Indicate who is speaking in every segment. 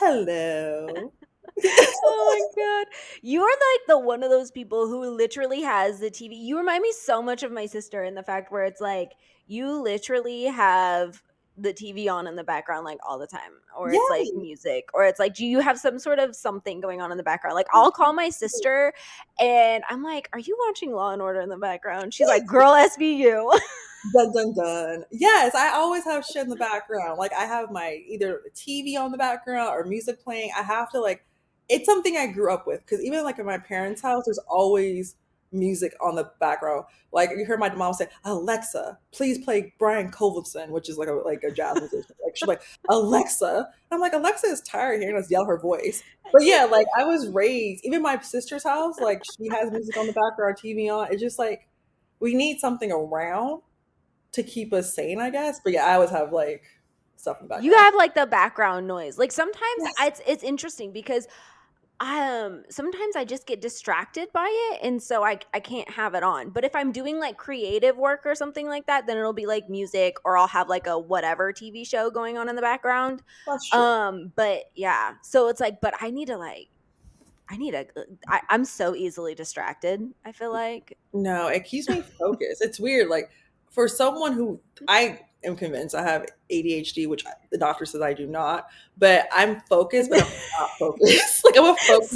Speaker 1: Hello.
Speaker 2: Oh my god. You're like the one of those people who literally has the TV. You remind me so much of my sister in the fact where it's like you literally have the TV on in the background like all the time, or it's like
Speaker 1: Yay.
Speaker 2: music, or it's like do you have some sort of something going on in the background? Like I'll call my sister and I'm like, "Are you watching Law and Order in the background?" She's like, "Girl, SVU."
Speaker 1: Dun dun dun. Yes, I always have shit in the background. Like I have my either TV on the background or music playing. I have to like it's something I grew up with because even like in my parents' house, there's always music on the background. Like you heard my mom say, "Alexa, please play Brian Colvinson," which is like a jazz musician. Like she's like, "Alexa," I'm like, Alexa is tired of hearing us yell her voice. But yeah, like I was raised. Even my sister's house, like she has music on the background, TV on. It's just like we need something around to keep us sane, I guess. But yeah, I always have like stuff in the
Speaker 2: You
Speaker 1: background.
Speaker 2: have like the background noise. Like sometimes
Speaker 1: Yes.
Speaker 2: it's interesting because sometimes I just get distracted by it and so I can't have it on. But if I'm doing like creative work or something like that, then it'll be like music or I'll have like a whatever TV show going on in the background.
Speaker 1: That's true.
Speaker 2: But yeah. So it's like but I'm so easily distracted, I feel like.
Speaker 1: No, it keeps me focused. It's weird. Like for someone who I am convinced I have ADHD, which the doctor says I do not, but I'm focused, but I'm not focused. Like I'm a focus.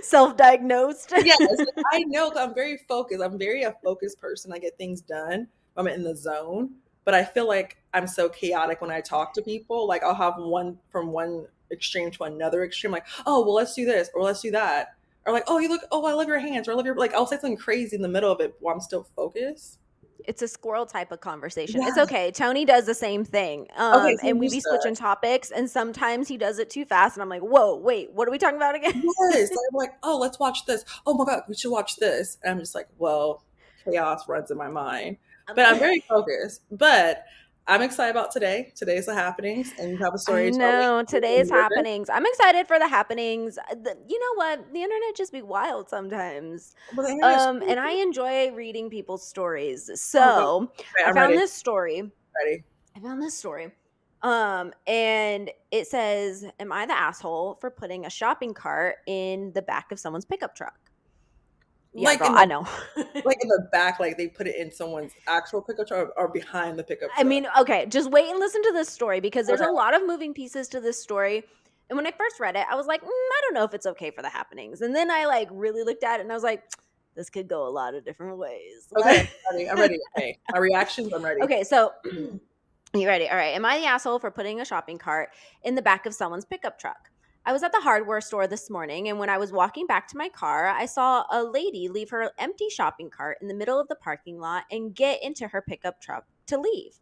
Speaker 2: Self-diagnosed.
Speaker 1: Yes, like, I know 'cause I'm very focused. I'm very a focused person. I get things done. I'm in the zone. But I feel like I'm so chaotic when I talk to people. Like I'll have one from one extreme to another extreme. Like, oh well, let's do this or let's do that. Or like, oh you look, oh I love your hands, or I love your like. I'll say something crazy in the middle of it while I'm still focused.
Speaker 2: It's a squirrel type of conversation. It's
Speaker 1: Yes.
Speaker 2: okay. Tony does the same thing.
Speaker 1: Okay, so
Speaker 2: And we
Speaker 1: you
Speaker 2: be
Speaker 1: said
Speaker 2: switching topics, and sometimes he does it too fast, and I'm like, "Whoa, wait, what are we talking about again?"
Speaker 1: yes. I'm like, oh let's watch this. Oh my god, we should watch this. And I'm just like, well, chaos runs in my mind. But I'm very focused. But I'm excited about today. Today's the happenings, and you have a
Speaker 2: I
Speaker 1: story to tell me.
Speaker 2: know today's
Speaker 1: And you're good.
Speaker 2: happenings. I'm excited for the happenings. You know what? The internet just be wild sometimes,
Speaker 1: Well, the internet's
Speaker 2: and I
Speaker 1: crazy.
Speaker 2: enjoy reading people's stories.
Speaker 1: Oh, go.
Speaker 2: So
Speaker 1: Okay,
Speaker 2: I
Speaker 1: I'm
Speaker 2: found
Speaker 1: ready.
Speaker 2: this story.
Speaker 1: Ready.
Speaker 2: I found this story. And it says, "Am I the asshole for putting a shopping cart in the back of someone's pickup truck?" Yeah,
Speaker 1: Like
Speaker 2: girl,
Speaker 1: in
Speaker 2: I
Speaker 1: the
Speaker 2: know.
Speaker 1: like in the back, like they put it in someone's actual pickup truck or behind the pickup
Speaker 2: I
Speaker 1: truck.
Speaker 2: mean, okay, just wait and listen to this story because there's a
Speaker 1: Okay.
Speaker 2: lot of moving pieces to this story. And when I first read it, I was like, I don't know if it's okay for the happenings. And then I like really looked at it and I was like, this could go a lot of different ways.
Speaker 1: Okay,
Speaker 2: Like,
Speaker 1: I'm ready. I'm ready. Okay. My reactions, I'm ready.
Speaker 2: okay, so you ready? All right. Am I the asshole for putting a shopping cart in the back of someone's pickup truck? I was at the hardware store this morning, and when I was walking back to my car, I saw a lady leave her empty shopping cart in the middle of the parking lot and get into her pickup truck to leave.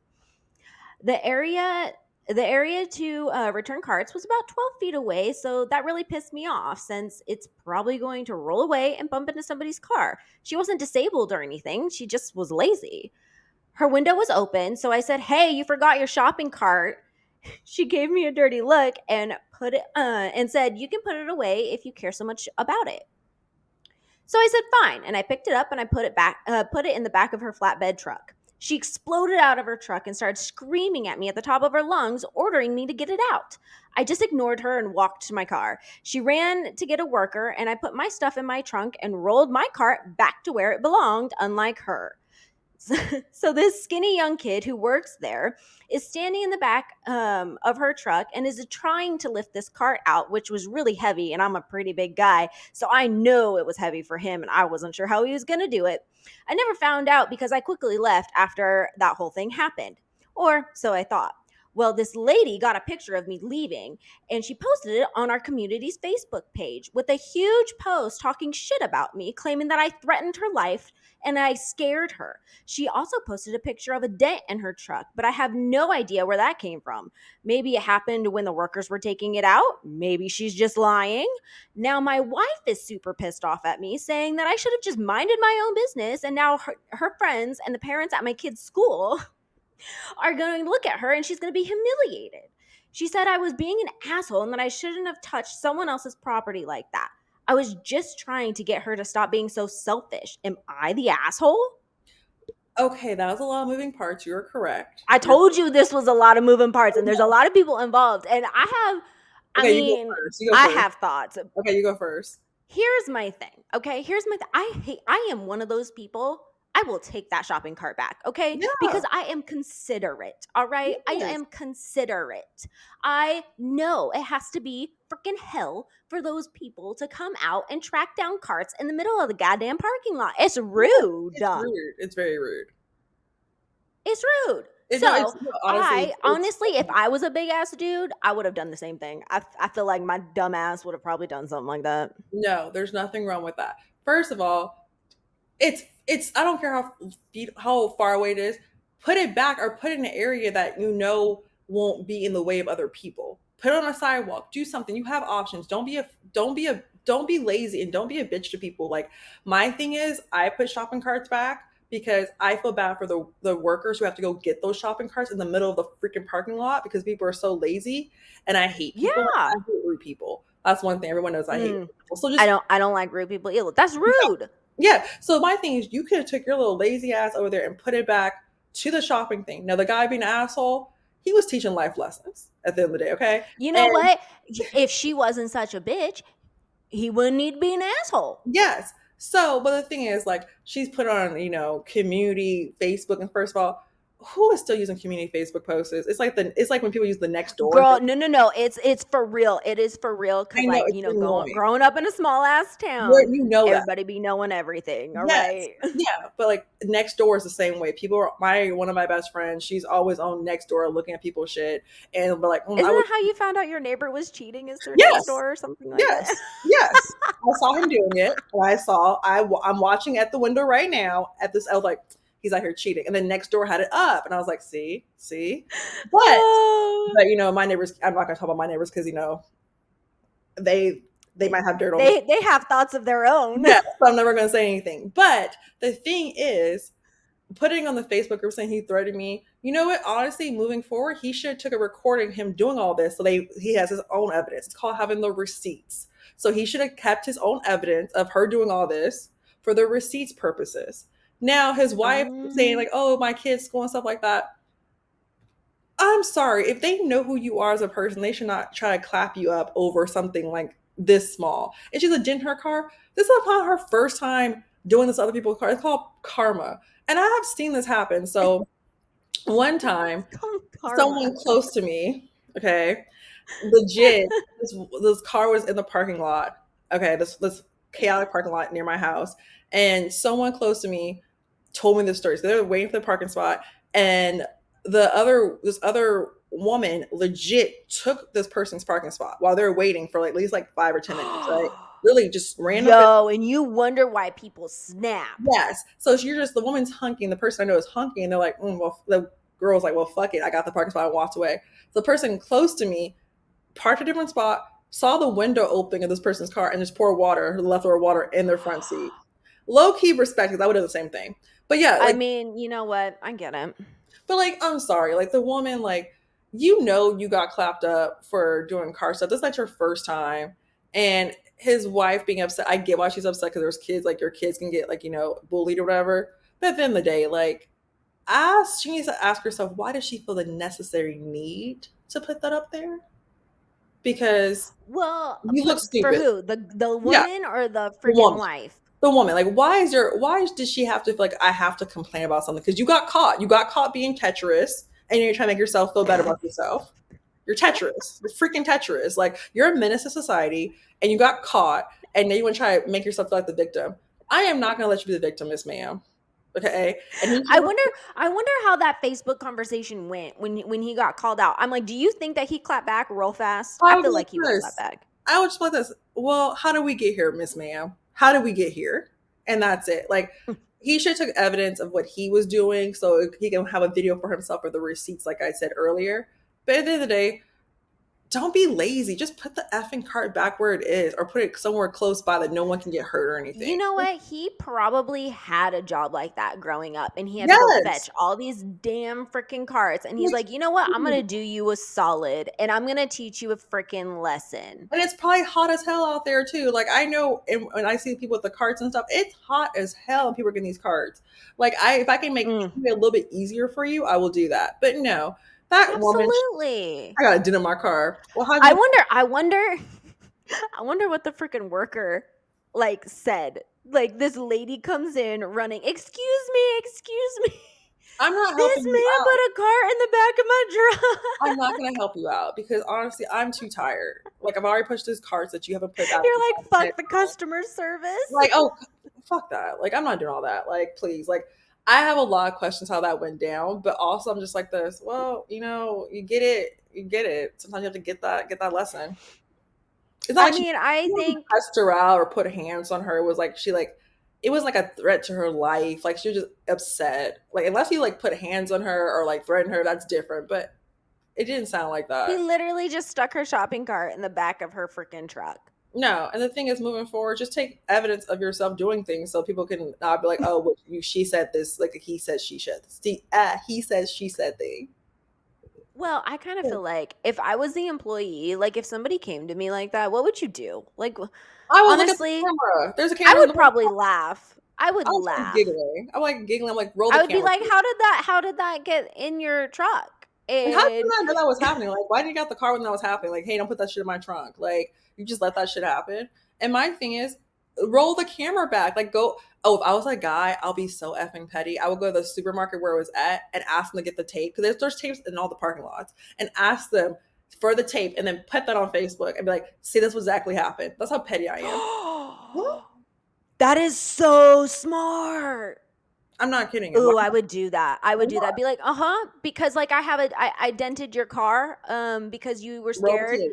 Speaker 2: The area the area to return carts was about 12 feet away, so that really pissed me off since it's probably going to roll away and bump into somebody's car. She wasn't disabled or anything, she just was lazy. Her window was open, so I said, "Hey, you forgot your shopping cart." She gave me a dirty look and put it and said, "You can put it away if you care so much about it." So I said, "Fine," and I picked it up and I put it in the back of her flatbed truck. She exploded out of her truck and started screaming at me at the top of her lungs, ordering me to get it out. I just ignored her and walked to my car. She ran to get a worker, and I put my stuff in my trunk and rolled my cart back to where it belonged, unlike her. So this skinny young kid who works there is standing in the back of her truck and is trying to lift this cart out, which was really heavy, and I'm a pretty big guy, so I know it was heavy for him, and I wasn't sure how he was going to do it. I never found out because I quickly left after that whole thing happened, or so I thought. Well, this lady got a picture of me leaving, and she posted it on our community's Facebook page with a huge post talking shit about me, claiming that I threatened her life and I scared her. She also posted a picture of a dent in her truck, but I have no idea where that came from. Maybe it happened when the workers were taking it out. Maybe she's just lying. Now, my wife is super pissed off at me, saying that I should have just minded my own business, and now her friends and the parents at my kid's school are going to look at her and she's going to be humiliated. She said I was being an asshole and that I shouldn't have touched someone else's property like that. I was just trying to get her to stop being so selfish. Am I the asshole?
Speaker 1: Okay, that was a lot of moving parts. You are correct.
Speaker 2: I
Speaker 1: You're
Speaker 2: told you this was a lot of moving parts and there's a lot of people involved. And I have I
Speaker 1: Okay, you go
Speaker 2: mean,
Speaker 1: first. You go
Speaker 2: I
Speaker 1: first.
Speaker 2: have thoughts.
Speaker 1: Okay, you go first.
Speaker 2: Here's my thing, okay? Here's my thing. I am one of those people. I will take that shopping cart back, okay? Because
Speaker 1: Yeah.
Speaker 2: I am considerate, all right? I
Speaker 1: Yes.
Speaker 2: am considerate. I know it has to be freaking hell for those people to come out and track down carts in the middle of the goddamn parking lot. It's
Speaker 1: Yeah.
Speaker 2: rude.
Speaker 1: It's rude. It's very rude.
Speaker 2: It's rude.
Speaker 1: No,
Speaker 2: So
Speaker 1: it's no, honestly,
Speaker 2: I honestly, if I was a big ass dude, I would have done the same thing. I feel like my dumb ass would have probably done something like that.
Speaker 1: no, there's nothing wrong with that. First of all, it's I don't care how far away it is. Put it back or put it in an area that you know won't be in the way of other people. Put it on a sidewalk. Do something. You have options. Don't be lazy and don't be a bitch to people. Like my thing is, I put shopping carts back because I feel bad for the workers who have to go get those shopping carts in the middle of the freaking parking lot because people are so lazy. And I hate people. I
Speaker 2: Yeah.
Speaker 1: hate rude people. That's one thing everyone knows. I hate
Speaker 2: Mm,
Speaker 1: rude people. So just
Speaker 2: I don't like rude people either. That's rude.
Speaker 1: yeah. So my thing is, you could have took your little lazy ass over there and put it back to the shopping thing. Now the guy being an asshole, he was teaching life lessons at the end of the day. Okay,
Speaker 2: You know
Speaker 1: and
Speaker 2: what? If she wasn't such a bitch, he wouldn't need to be an asshole.
Speaker 1: yes. So, but the thing is, like, she's put on, community Facebook, and first of all, who is still using community Facebook posts? It's like when people use the next door thing.
Speaker 2: Girl, no, no, no. It's for real. It is for real.
Speaker 1: I
Speaker 2: Cause
Speaker 1: know
Speaker 2: like,
Speaker 1: it's
Speaker 2: going
Speaker 1: annoying.
Speaker 2: growing up in a small ass
Speaker 1: Where
Speaker 2: town,
Speaker 1: you know that.
Speaker 2: everybody be knowing everything. All
Speaker 1: Yes.
Speaker 2: right.
Speaker 1: Yeah, but like next door is the same way. People are my one of my best friends. She's always on next door looking at people's shit, and but like
Speaker 2: Isn't
Speaker 1: I would
Speaker 2: that how you found out your neighbor was cheating? Is their next
Speaker 1: yes,
Speaker 2: door or something like that?
Speaker 1: yes, yes. I saw him doing it, and I'm watching at the window right now at this. I was like, he's out here cheating, and then next door had it up, and I was like, see, but
Speaker 2: Oh,
Speaker 1: my neighbors. I'm not gonna talk about my neighbors because they they
Speaker 2: they
Speaker 1: might have dirt on me.
Speaker 2: they have thoughts of their own.
Speaker 1: Yeah, so I'm never gonna say anything. But the thing is, putting on the Facebook group saying he threatened me. You know what? Honestly, moving forward, he should have took a recording of him doing all this so he has his own evidence. It's called having the receipts. So he should have kept his own evidence of her doing all this for the receipts purposes. Now his wife saying
Speaker 2: Um,
Speaker 1: like, "Oh, my kid's school and stuff like that." I'm sorry. If they know who you are as a person, they should not try to clap you up over something like this small. And she's a dent in her car. This is upon her first time doing this to other people's car. It's called karma. And I have seen this happen. So one time,
Speaker 2: it's called
Speaker 1: someone
Speaker 2: karma.
Speaker 1: close to me, okay, legit, this car was in the parking lot. Okay, this chaotic parking lot near my house. And someone close to me told me this story. So they were waiting for the parking spot, and this other woman legit took this person's parking spot while they were waiting for like at least like 5 or 10 minutes, right? Really just ran up.
Speaker 2: Yo, and you wonder why people snap.
Speaker 1: Yes. So you're just the woman's hunking. The person I know is hunking, and they're like, well, the girl's like, well, fuck it. I got the parking spot and walked away. So the person close to me parked a different spot, saw the window opening of this person's car, and just poured water, leftover water in their front seat. Low key respect, because I would do the same thing. But yeah,
Speaker 2: I
Speaker 1: like,
Speaker 2: mean, you know what? I get it.
Speaker 1: but like, I'm sorry, like the woman, like, you got clapped up for doing car stuff. This is not your first time, and his wife being upset. I get why she's upset because there's kids. Like your kids can get like bullied or whatever. But at the end of the day, like, she needs to ask herself why does she feel the necessary need to put that up there? Because
Speaker 2: Well,
Speaker 1: you look
Speaker 2: for
Speaker 1: stupid.
Speaker 2: who? The
Speaker 1: Yeah,
Speaker 2: woman or the
Speaker 1: the
Speaker 2: freaking
Speaker 1: woman.
Speaker 2: wife?
Speaker 1: The woman. Like, why does she have to feel like I have to complain about something? Because you got caught. You got caught being treacherous, and you're trying to make yourself feel better about yourself. You're treacherous. You're freaking treacherous. Like you're a menace to society, and you got caught, and then you want to try to make yourself feel like the victim. I am not going to let you be the victim, Miss Ma'am. Okay, and he
Speaker 2: I
Speaker 1: should.
Speaker 2: wonder I wonder how that Facebook conversation went when he got called out. I'm like, do you think that he clapped back real fast?
Speaker 1: I
Speaker 2: I
Speaker 1: would
Speaker 2: feel
Speaker 1: be like
Speaker 2: like he would have clapped
Speaker 1: this.
Speaker 2: back.
Speaker 1: I would just like this. Well, how did we get here, Miss Ma'am? How did we get here? And that's it. Like he should have took evidence of what he was doing so he can have a video for himself or the receipts, like I said earlier. But at the end of the day, don't be lazy. Just put the effing cart back where it is, or put it somewhere close by that no one can get hurt or
Speaker 2: You
Speaker 1: anything.
Speaker 2: know what? He probably had a job like that growing up and he had to go
Speaker 1: Yes.
Speaker 2: fetch all these damn freaking carts. And he's like, you know what? I'm going to do you a solid and I'm going to teach you a freaking lesson.
Speaker 1: And it's probably hot as hell out there too. Like I know, when I see people with the carts and stuff, it's hot as hell. And people are getting these carts. Like if I can make
Speaker 2: Mm.
Speaker 1: it a little bit easier for you, I will do that. But no, That woman,
Speaker 2: Absolutely.
Speaker 1: I got a dent in my car. Well, how
Speaker 2: I
Speaker 1: you
Speaker 2: wonder I wonder I wonder what the freaking worker like said. Like this lady comes in running, excuse me.
Speaker 1: I'm not
Speaker 2: This
Speaker 1: helping you
Speaker 2: man
Speaker 1: out.
Speaker 2: put a car in the back of my
Speaker 1: I'm
Speaker 2: truck.
Speaker 1: not gonna help you out because honestly, I'm too tired. Like I've already pushed those carts that you haven't put that
Speaker 2: You're like,
Speaker 1: head
Speaker 2: fuck the
Speaker 1: down.
Speaker 2: customer service.
Speaker 1: Like, oh, fuck that. Like, I'm not doing all that. Like, please. Like, I have a lot of questions how that went down, but also I'm just like this. Well, you get it. You get it. Sometimes you have to get that lesson. It's not
Speaker 2: I
Speaker 1: like she
Speaker 2: mean, I
Speaker 1: didn't
Speaker 2: think
Speaker 1: cussed her out or put hands on her. It was like it was like a threat to her life. Like she was just upset. Like unless you like put hands on her or like threaten her, that's different. But it didn't sound like
Speaker 2: he
Speaker 1: that.
Speaker 2: literally just stuck her shopping cart in the back of her freaking truck.
Speaker 1: No, and the thing is, moving forward, just take evidence of yourself doing things so people can not be like, "Oh, well, she said this," like he said, she said. See, he says, she said thing.
Speaker 2: Well, I kind of feel like if I was the employee, like if somebody came to me like that, what would you do? Like
Speaker 1: I will look at the
Speaker 2: honestly,
Speaker 1: camera. There's a
Speaker 2: I
Speaker 1: camera in
Speaker 2: would
Speaker 1: the
Speaker 2: probably
Speaker 1: window.
Speaker 2: laugh. I would
Speaker 1: I was like
Speaker 2: laugh.
Speaker 1: giggling. I'm like giggling. I'm like, roll the
Speaker 2: I would be
Speaker 1: camera.
Speaker 2: like, how did that get in your truck?
Speaker 1: Like, how did you
Speaker 2: And
Speaker 1: not know that was happening? Like, why didn't you get out the car when that was happening? Like, hey, don't put that shit in my trunk. Like, you just let that shit happen. And my thing is, roll the camera back. Like, go. Oh, if I was a guy, I'll be so effing petty. I would go to the supermarket where it was at and ask them to get the tape because there's tapes in all the parking lots and ask them for the tape and then put that on Facebook and be like, see, this was exactly happened. That's how petty I am.
Speaker 2: that is so smart.
Speaker 1: I'm not kidding. Why
Speaker 2: Ooh, I would do that. I would do
Speaker 1: not?
Speaker 2: that. Be like, because like I dented your car, because you were
Speaker 1: Roll the
Speaker 2: scared.
Speaker 1: tape.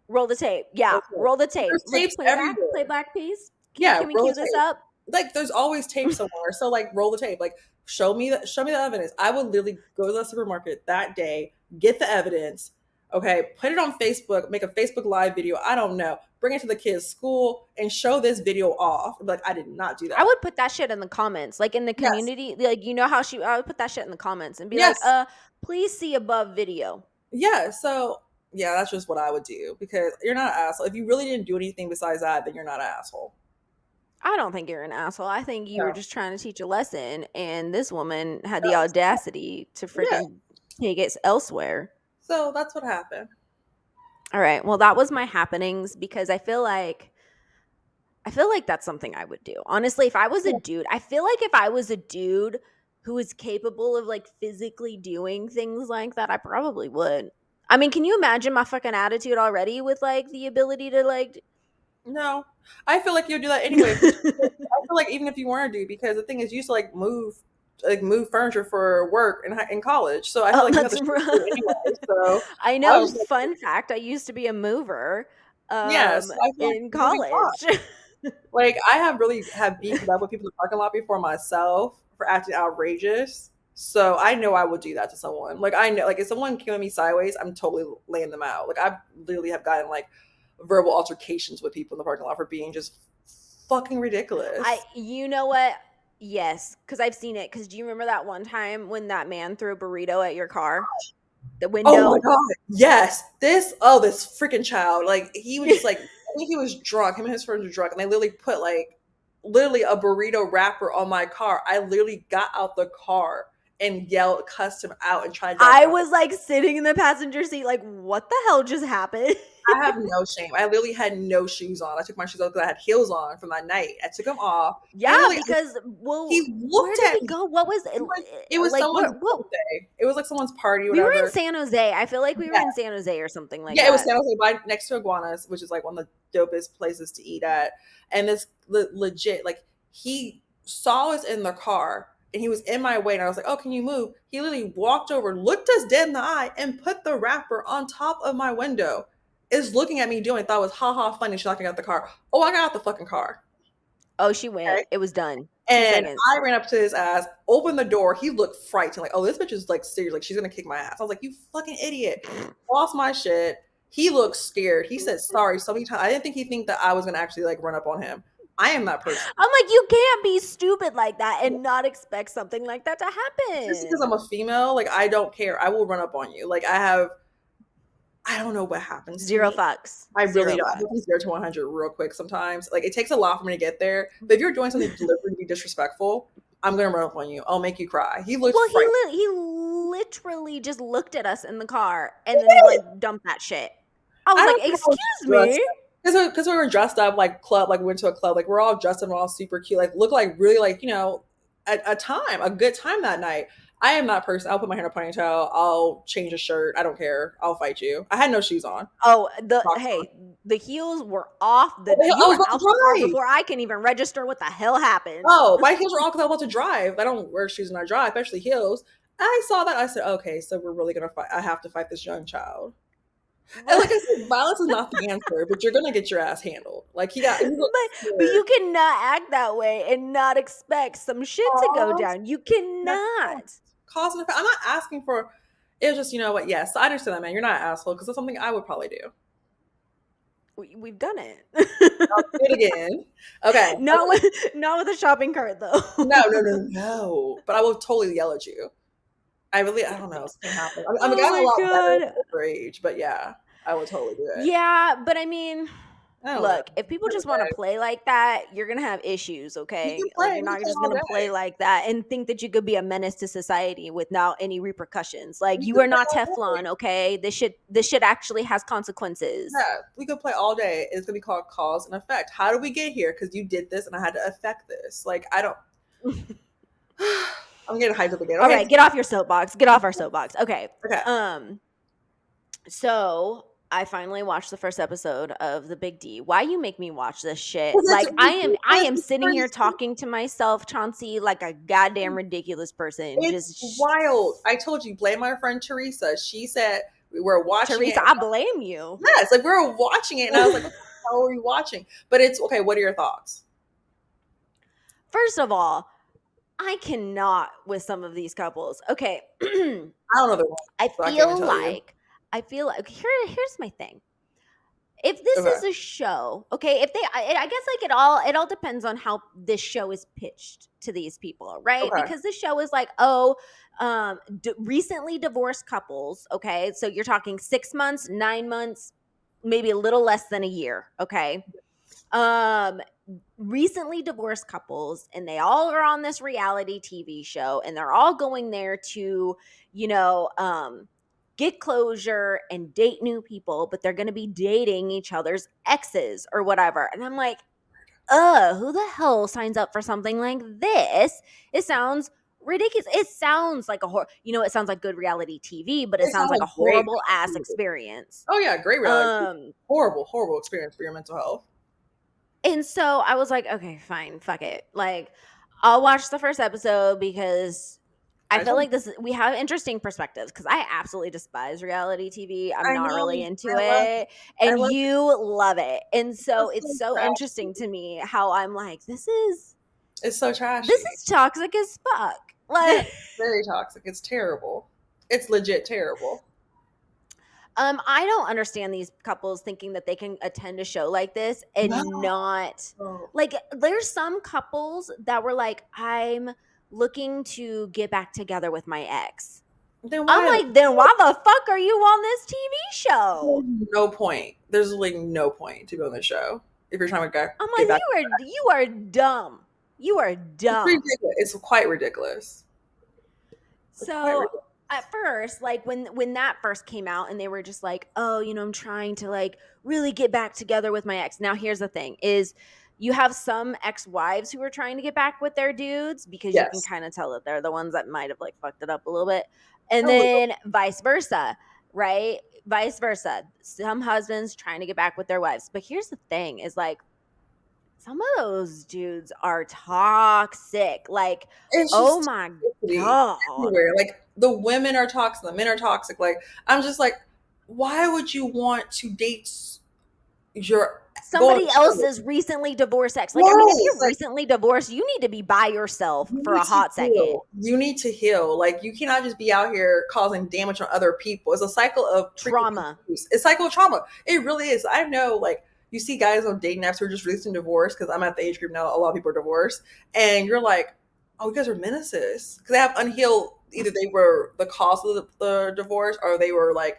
Speaker 2: Roll the tape. Yeah,
Speaker 1: Okay.
Speaker 2: roll the tape.
Speaker 1: There's
Speaker 2: Let's
Speaker 1: tapes
Speaker 2: play
Speaker 1: everywhere.
Speaker 2: back, please.
Speaker 1: Yeah,
Speaker 2: Can we
Speaker 1: roll
Speaker 2: cue
Speaker 1: the
Speaker 2: this
Speaker 1: tape.
Speaker 2: up?
Speaker 1: Like there's always tape somewhere. So like roll the tape. Like show me the evidence. I would literally go to the supermarket that day, get the evidence, okay, put it on Facebook, make a Facebook live video. I don't know. Bring it to the kids' school and show this video off. Like I did not do
Speaker 2: I
Speaker 1: that.
Speaker 2: would put that shit in the comments, like in the
Speaker 1: Yes.
Speaker 2: community, like how I would put that shit in the comments and be like,
Speaker 1: Yes.
Speaker 2: please see above video.
Speaker 1: Yeah. So yeah, that's just what I would do because you're not an asshole. If you really didn't do anything besides that, then you're not an asshole.
Speaker 2: I don't think you're an asshole. I think you were
Speaker 1: No.
Speaker 2: just trying to teach a lesson, and this woman had the
Speaker 1: Yes.
Speaker 2: audacity to
Speaker 1: Yeah.
Speaker 2: freaking take it elsewhere.
Speaker 1: So that's what happened.
Speaker 2: All right. Well, that was my happenings because I feel like that's something I would do. Honestly, if I was a
Speaker 1: Yeah.
Speaker 2: dude, I feel like if I was a dude who was capable of like physically doing things like that, I probably would. I mean, can you imagine my fucking attitude already with like the ability to like
Speaker 1: No, I feel like you'll do that anyway. I feel like even if you weren't a dude, because the thing is, you used to like move furniture for work in college. So I feel
Speaker 2: Oh,
Speaker 1: like you have the
Speaker 2: that's
Speaker 1: shit to do it anyway. So
Speaker 2: I
Speaker 1: I
Speaker 2: know.
Speaker 1: was like,
Speaker 2: Fun fact: I used to be a mover,
Speaker 1: yes, I feel like
Speaker 2: in
Speaker 1: moving on.
Speaker 2: college.
Speaker 1: Like I have really had beefed up with people in the parking lot before myself for acting outrageous. So I know I would do that to someone. Like I know, like if someone came at me sideways, I'm totally laying them out. Like I literally have gotten like verbal altercations with people in the parking lot for being just fucking ridiculous.
Speaker 2: You know what? Yes, because I've seen it. Because do you remember that one time when that man threw a burrito at your car, the
Speaker 1: Oh my
Speaker 2: window?
Speaker 1: god. Yes. This freaking child. Like he was just like I think he was drunk. Him and his friends were drunk and they literally put like literally a burrito wrapper on my car. I literally got out the car and yelled, cussed him out and tried to
Speaker 2: I
Speaker 1: get off.
Speaker 2: was like sitting in the passenger seat, like, what the hell just happened?
Speaker 1: I have no shame. I literally had no shoes on. I took my shoes off because I had heels on from that night. I took them off. And
Speaker 2: Yeah,
Speaker 1: literally
Speaker 2: because well,
Speaker 1: he
Speaker 2: where
Speaker 1: looked
Speaker 2: did
Speaker 1: at
Speaker 2: we
Speaker 1: me.
Speaker 2: go? What was
Speaker 1: It was
Speaker 2: like?
Speaker 1: someone's
Speaker 2: What?
Speaker 1: birthday. It was like someone's party or
Speaker 2: We were in
Speaker 1: whatever.
Speaker 2: San Jose. I feel like we were
Speaker 1: Yeah.
Speaker 2: in San Jose or something like
Speaker 1: Yeah, it was
Speaker 2: that.
Speaker 1: San Jose by next to Iguanas, which is like one of the dopest places to eat at. And this legit, like he saw us in the car and he was in my way, and I was like, "Oh, can you move?" He literally walked over, looked us dead in the eye, and put the wrapper on top of my window. Is looking at me doing it. Thought it was ha ha funny. She's knocking out the car. Oh, I got out the fucking car.
Speaker 2: Oh, she went.
Speaker 1: Okay.
Speaker 2: It was done. 2 seconds.
Speaker 1: And I ran up to his ass, opened the door. He looked frightened, like, oh, this bitch is like serious. Like, she's gonna kick my ass. I was like, you fucking idiot. Lost my shit. He looked scared. He said sorry so many times. I didn't think he'd think that I was gonna actually like run up on him. I am that person.
Speaker 2: I'm like, you can't be stupid like that and not expect something like that to
Speaker 1: Just because
Speaker 2: happen.
Speaker 1: I'm a female, like I don't care. I will run up on you. Like I don't know what happens to
Speaker 2: Zero
Speaker 1: me.
Speaker 2: fucks.
Speaker 1: I really
Speaker 2: Zero
Speaker 1: don't. I go
Speaker 2: fucks.
Speaker 1: from 0 to 100 real quick sometimes. Like it takes a lot for me to get there. But if you're doing something deliberately disrespectful, I'm gonna run up on you. I'll make you cry. He looked
Speaker 2: Well,
Speaker 1: frightened.
Speaker 2: he literally just looked at us in the car and then like dumped that shit. I was
Speaker 1: I
Speaker 2: like,
Speaker 1: don't think I was
Speaker 2: excuse
Speaker 1: dressed
Speaker 2: me.
Speaker 1: because we were dressed up like club, like we went to a club, like we're all dressed up, we're all super cute, like look like really like a good time that night. I am that person. I'll put my hair in a ponytail. I'll change a shirt. I don't care. I'll fight you. I had no shoes on.
Speaker 2: Oh,
Speaker 1: Socks on.
Speaker 2: the heels were off.
Speaker 1: I
Speaker 2: You
Speaker 1: was
Speaker 2: were
Speaker 1: about to
Speaker 2: out the door
Speaker 1: drive.
Speaker 2: before I can even register what the hell happened.
Speaker 1: Oh, my heels were all because I was about to drive. I don't wear shoes when I drive, especially heels. I saw that. I said, okay, so we're really gonna fight. I have to fight this young child. And like I said, violence is not the answer, but you're gonna get your ass handled. Like he looked
Speaker 2: But
Speaker 1: scared.
Speaker 2: you cannot act that way and not expect some shit to go
Speaker 1: Aw,
Speaker 2: down. You
Speaker 1: that's
Speaker 2: cannot.
Speaker 1: cause and effect. I'm not asking for. It's just what. Yes, I understand that, man. You're not an asshole because that's something I would probably do.
Speaker 2: We've done it.
Speaker 1: I'll do it again. Okay.
Speaker 2: Not with a shopping cart though.
Speaker 1: No, no, no, no. But I will totally yell at you. I don't know. Something happened. I'm
Speaker 2: Oh
Speaker 1: gotten a
Speaker 2: my
Speaker 1: lot better
Speaker 2: god.
Speaker 1: for age, but yeah, I would totally do it.
Speaker 2: Yeah, but I mean,
Speaker 1: I don't know.
Speaker 2: look, if people just want to play like that, you're going to have issues, okay? Like you're
Speaker 1: We can
Speaker 2: not
Speaker 1: play
Speaker 2: just
Speaker 1: all
Speaker 2: going to play
Speaker 1: day.
Speaker 2: like that and think that you could be a menace to society without any repercussions. Like
Speaker 1: We
Speaker 2: you
Speaker 1: can
Speaker 2: are
Speaker 1: play
Speaker 2: not
Speaker 1: all day.
Speaker 2: Teflon, okay? This shit actually has consequences.
Speaker 1: Yeah, we could play all day. It's gonna be called cause and effect. How did we get here? Because you did this, and I had to affect this. Like I don't. I'm getting hyped up again.
Speaker 2: All
Speaker 1: Okay.
Speaker 2: right, get off your soapbox. Get off our soapbox. Okay.
Speaker 1: Okay.
Speaker 2: So I finally watched the first episode of The Big D. Why you make me watch this shit?
Speaker 1: 'Cause it's
Speaker 2: Like I
Speaker 1: ridiculous.
Speaker 2: am
Speaker 1: It's
Speaker 2: sitting here
Speaker 1: crazy.
Speaker 2: talking to myself, Chauncey, like a goddamn ridiculous person.
Speaker 1: It's wild. I told you, blame my friend Teresa. She said we were watching it.
Speaker 2: Teresa, I blame you.
Speaker 1: Yes, like we were watching it, and I was like, "What the hell are we watching?" But it's okay. What are your thoughts?
Speaker 2: First of all, I cannot with some of these couples. Okay.
Speaker 1: I don't know the one,
Speaker 2: I
Speaker 1: so I can't even
Speaker 2: feel
Speaker 1: tell you.
Speaker 2: like here's my thing. If this
Speaker 1: Okay.
Speaker 2: is a show, okay, if I guess like it all depends on how this show is pitched to these people, right?
Speaker 1: Okay.
Speaker 2: Because this show is like, recently divorced couples, okay? So you're talking 6 months, 9 months, maybe a little less than a year, okay? Um recently divorced couples, and they all are on this reality TV show, and they're all going there to, you know, get closure and date new people, but they're going to be dating each other's exes or whatever. And I'm like, who the hell signs up for something like this? It sounds ridiculous. It sounds like it sounds like good reality TV, but it
Speaker 1: It
Speaker 2: sounds
Speaker 1: sounds
Speaker 2: like a
Speaker 1: like great.
Speaker 2: horrible ass experience.
Speaker 1: Oh yeah, great reality.
Speaker 2: Um
Speaker 1: Horrible, horrible experience for your mental health.
Speaker 2: And so I was like, okay, fine, fuck it. Like, I'll watch the first episode because I
Speaker 1: I
Speaker 2: feel
Speaker 1: told
Speaker 2: like we have interesting perspectives because I absolutely despise reality TV. I'm
Speaker 1: I
Speaker 2: not really
Speaker 1: know.
Speaker 2: into
Speaker 1: I love
Speaker 2: it.
Speaker 1: I
Speaker 2: And
Speaker 1: love it.
Speaker 2: you love it. And so
Speaker 1: It's
Speaker 2: it's
Speaker 1: so
Speaker 2: so interesting
Speaker 1: trashy.
Speaker 2: to me how I'm like,
Speaker 1: It's so
Speaker 2: this
Speaker 1: trashy.
Speaker 2: is toxic as fuck.
Speaker 1: Yeah,
Speaker 2: Like,
Speaker 1: very toxic. It's terrible. It's legit terrible.
Speaker 2: I don't understand these couples thinking that they can attend a show like this
Speaker 1: No.
Speaker 2: and not like there's some couples that were like, I'm looking to get back together with my ex.
Speaker 1: Then
Speaker 2: I'm
Speaker 1: why?
Speaker 2: like, then why the fuck are you on this TV show?
Speaker 1: There's no point. There's like no point to be on the show if you're trying to
Speaker 2: I'm
Speaker 1: get
Speaker 2: like,
Speaker 1: back.
Speaker 2: you are dumb. You are
Speaker 1: It's
Speaker 2: dumb.
Speaker 1: ridiculous. It's quite ridiculous. It's quite
Speaker 2: So
Speaker 1: ridiculous.
Speaker 2: at first, like when that first came out and they were just like, oh, I'm trying to like really get back together with my ex. Now here's the thing is you have some ex-wives who are trying to get back with their dudes because you can
Speaker 1: Yes.
Speaker 2: kind of tell that they're the ones that might have like fucked it up a little bit. And
Speaker 1: A little.
Speaker 2: then vice versa, right? Vice versa. Some husbands trying to get back with their wives. But here's the thing is like some of those dudes are toxic. Like,
Speaker 1: It's
Speaker 2: oh
Speaker 1: just
Speaker 2: my
Speaker 1: toxicity
Speaker 2: God.
Speaker 1: everywhere. Like the women are toxic, the men are toxic. Like I'm just like, why would you want to date your go on
Speaker 2: Somebody
Speaker 1: a show?
Speaker 2: else's recently divorced ex. Like, I mean, if
Speaker 1: Yes,
Speaker 2: you're
Speaker 1: like
Speaker 2: recently divorced, you need to be by yourself
Speaker 1: you
Speaker 2: for
Speaker 1: need
Speaker 2: a
Speaker 1: to
Speaker 2: hot second.
Speaker 1: heal. You need to heal. Like you cannot just be out here causing damage on other people. It's a cycle of freaking
Speaker 2: Trauma.
Speaker 1: abuse. It's a cycle of trauma. It really is. I know, like you see guys on dating apps who are just recently divorced because I'm at the age group now. A lot of people are divorced, and you're like, oh, you guys are menaces because they have unhealed. Either they were the cause of the divorce, or they were like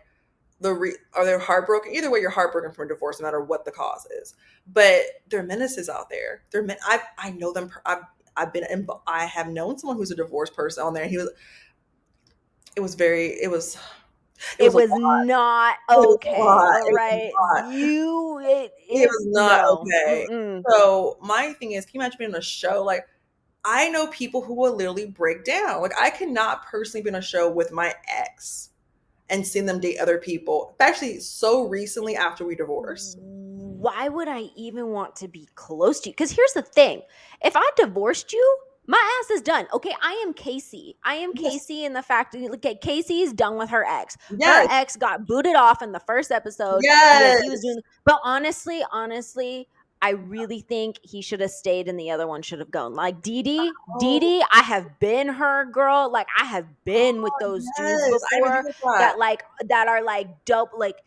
Speaker 1: or they're heartbroken. Either way, you're heartbroken from a divorce, no matter what the cause is. But they're menaces out there. They're men. I know them. I have known someone who's a divorced person on there. He was It was very, it
Speaker 2: It
Speaker 1: was a
Speaker 2: was
Speaker 1: lot.
Speaker 2: not
Speaker 1: It was a
Speaker 2: okay,
Speaker 1: lot.
Speaker 2: all
Speaker 1: It was a
Speaker 2: right?
Speaker 1: lot. It was not
Speaker 2: No,
Speaker 1: okay.
Speaker 2: mm-mm.
Speaker 1: So my thing is, can you imagine being on a show? Like, I know people who will literally break down. Like, I cannot personally be on a show with my ex and seen them date other people, especially so recently after we divorced.
Speaker 2: Why would I even want to be close to you? Because here's the thing: if I divorced you, my ass is done. Okay, I am Casey. I am
Speaker 1: Yes,
Speaker 2: Casey in the fact that look at Casey is done with her ex. Her
Speaker 1: yes,
Speaker 2: ex got booted off in the first episode because he was
Speaker 1: yes.
Speaker 2: doing. But honestly, I really think he should have stayed and the other one should have gone. Like
Speaker 1: Oh,
Speaker 2: I have been her girl. Like I have been with those dudes
Speaker 1: yes. I
Speaker 2: before
Speaker 1: remember that.
Speaker 2: that are like dope, like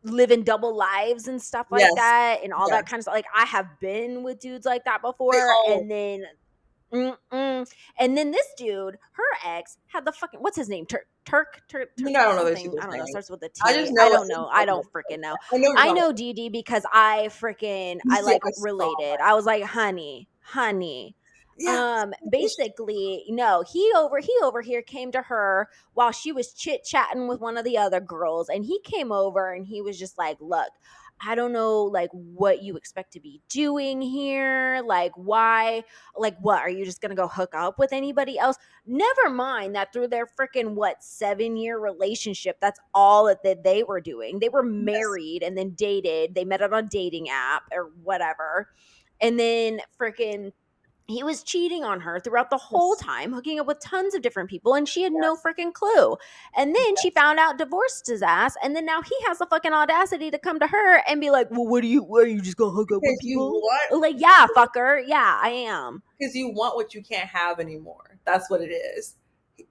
Speaker 2: living double lives and stuff like
Speaker 1: Yes,
Speaker 2: that and all that
Speaker 1: yes.
Speaker 2: kind of stuff. Like I have been with dudes like that
Speaker 1: They
Speaker 2: before,
Speaker 1: all.
Speaker 2: and then and then this dude, her ex, had the fucking what's his name?
Speaker 1: I don't know those
Speaker 2: Something.
Speaker 1: people's
Speaker 2: I don't know.
Speaker 1: names.
Speaker 2: Starts with a
Speaker 1: I just
Speaker 2: T.
Speaker 1: know
Speaker 2: I
Speaker 1: like
Speaker 2: don't know. I don't freaking know.
Speaker 1: I know what you're
Speaker 2: I
Speaker 1: talking
Speaker 2: know
Speaker 1: about.
Speaker 2: Dee because I
Speaker 1: Yeah,
Speaker 2: like
Speaker 1: I saw
Speaker 2: related.
Speaker 1: that.
Speaker 2: I was like, honey.
Speaker 1: Yeah,
Speaker 2: Basically, no, he over here came to her while she was chit-chatting with one of the other girls, and he came over and he was just like, look, I don't know like what you expect to be doing here. Like why? Like what? Are you just going to go hook up with anybody else? Never mind that through their freaking 7-year relationship, that's all that they were doing. They were
Speaker 1: yes,
Speaker 2: married and then dated. They met on a dating app or whatever. And then freaking he was cheating on her throughout the whole
Speaker 1: yes,
Speaker 2: time, hooking up with tons of different people, and she had no
Speaker 1: yes,
Speaker 2: freaking clue. And then she
Speaker 1: yes.
Speaker 2: found out, divorced his ass, and then now he has the fucking audacity to come to her and be like, "Well, what are you just gonna hook up with
Speaker 1: Because you
Speaker 2: people?"
Speaker 1: want
Speaker 2: Like, yeah, fucker, yeah, I am.
Speaker 1: because you want what you can't have anymore. That's what it is.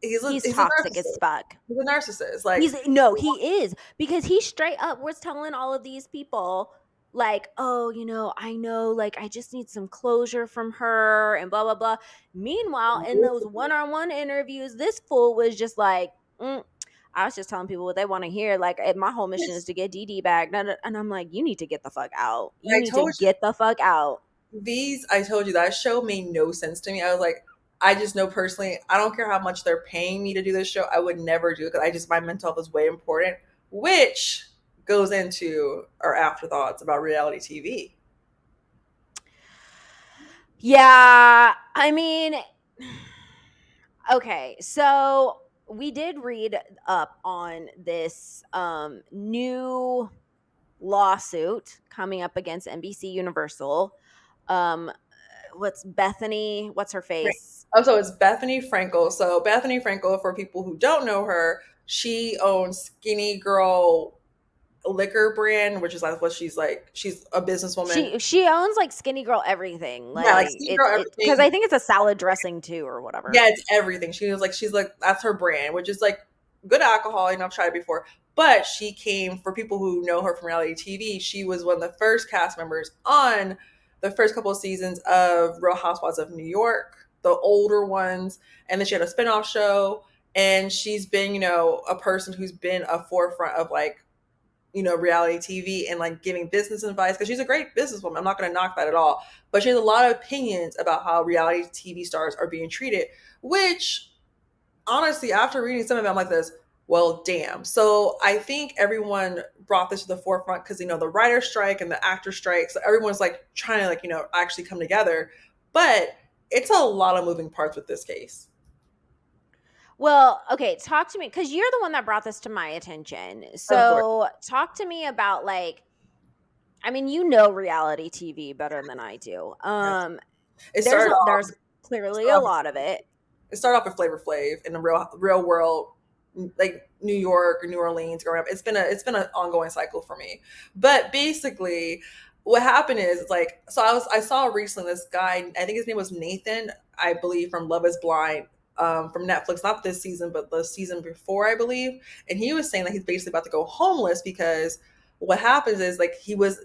Speaker 2: He's
Speaker 1: He's a
Speaker 2: toxic as
Speaker 1: narcissist.
Speaker 2: fuck.
Speaker 1: He's a narcissist. Like,
Speaker 2: He's no, he is because he straight up was telling all of these people like, "Oh, I know like I just need some closure from her and blah blah blah." Meanwhile, in those one-on-one interviews, this fool was just like, I was just telling people what they want to hear. Like, my whole mission is
Speaker 1: yes,
Speaker 2: to get DD back. And I'm like, you need to get the fuck out. You
Speaker 1: I
Speaker 2: need to
Speaker 1: told
Speaker 2: get the fuck out.
Speaker 1: I told you that show made no sense to me. I was like, I just know personally, I don't care how much they're paying me to do this show. I would never do it because my mental health is way important, which goes into our afterthoughts about reality TV.
Speaker 2: Yeah, I mean, okay, so we did read up on this new lawsuit coming up against NBC Universal. Um, what's Bethany? What's her
Speaker 1: Right.
Speaker 2: face?
Speaker 1: Oh, so it's Bethany Frankel. So Bethany Frankel, for people who don't know her, she owns Skinny Girl liquor brand, which is like what she's like. She's a businesswoman.
Speaker 2: She owns like Skinny Girl everything.
Speaker 1: Yeah, like
Speaker 2: Like
Speaker 1: Skinny Girl
Speaker 2: it because
Speaker 1: everything.
Speaker 2: I think it's a salad dressing too or whatever.
Speaker 1: Yeah, it's everything. She's like that's her brand, which is like good alcohol. I've tried it before. But she came for people who know her from reality TV. She was one of the first cast members on the first couple of seasons of Real Housewives of New York, the older ones. And then she had a spinoff show. And she's been, a person who's been a forefront of like, reality TV and like giving business advice because she's a great businesswoman. I'm not going to knock that at all. But she has a lot of opinions about how reality TV stars are being treated, which honestly, after reading some of it, I'm like this, well, damn. So I think everyone brought this to the forefront because, the writer strike and the actor strike. So everyone's like trying to like, actually come together. But it's a lot of moving parts with this case.
Speaker 2: Well, okay, talk to me because you're the one that brought this to my attention.
Speaker 1: Of course.
Speaker 2: So talk to me about like, I mean, you know reality TV better than I do.
Speaker 1: Yes. It
Speaker 2: There's
Speaker 1: started off,
Speaker 2: there's clearly a lot of it.
Speaker 1: it started off with Flavor Flav in the real world, like New York or New Orleans growing up. It's been an ongoing cycle for me. But basically, what happened is it's like so I saw recently this guy. I think his name was Nathan. I believe from Love Is Blind. From Netflix, not this season, but the season before, I believe. And he was saying that he's basically about to go homeless because what happens is like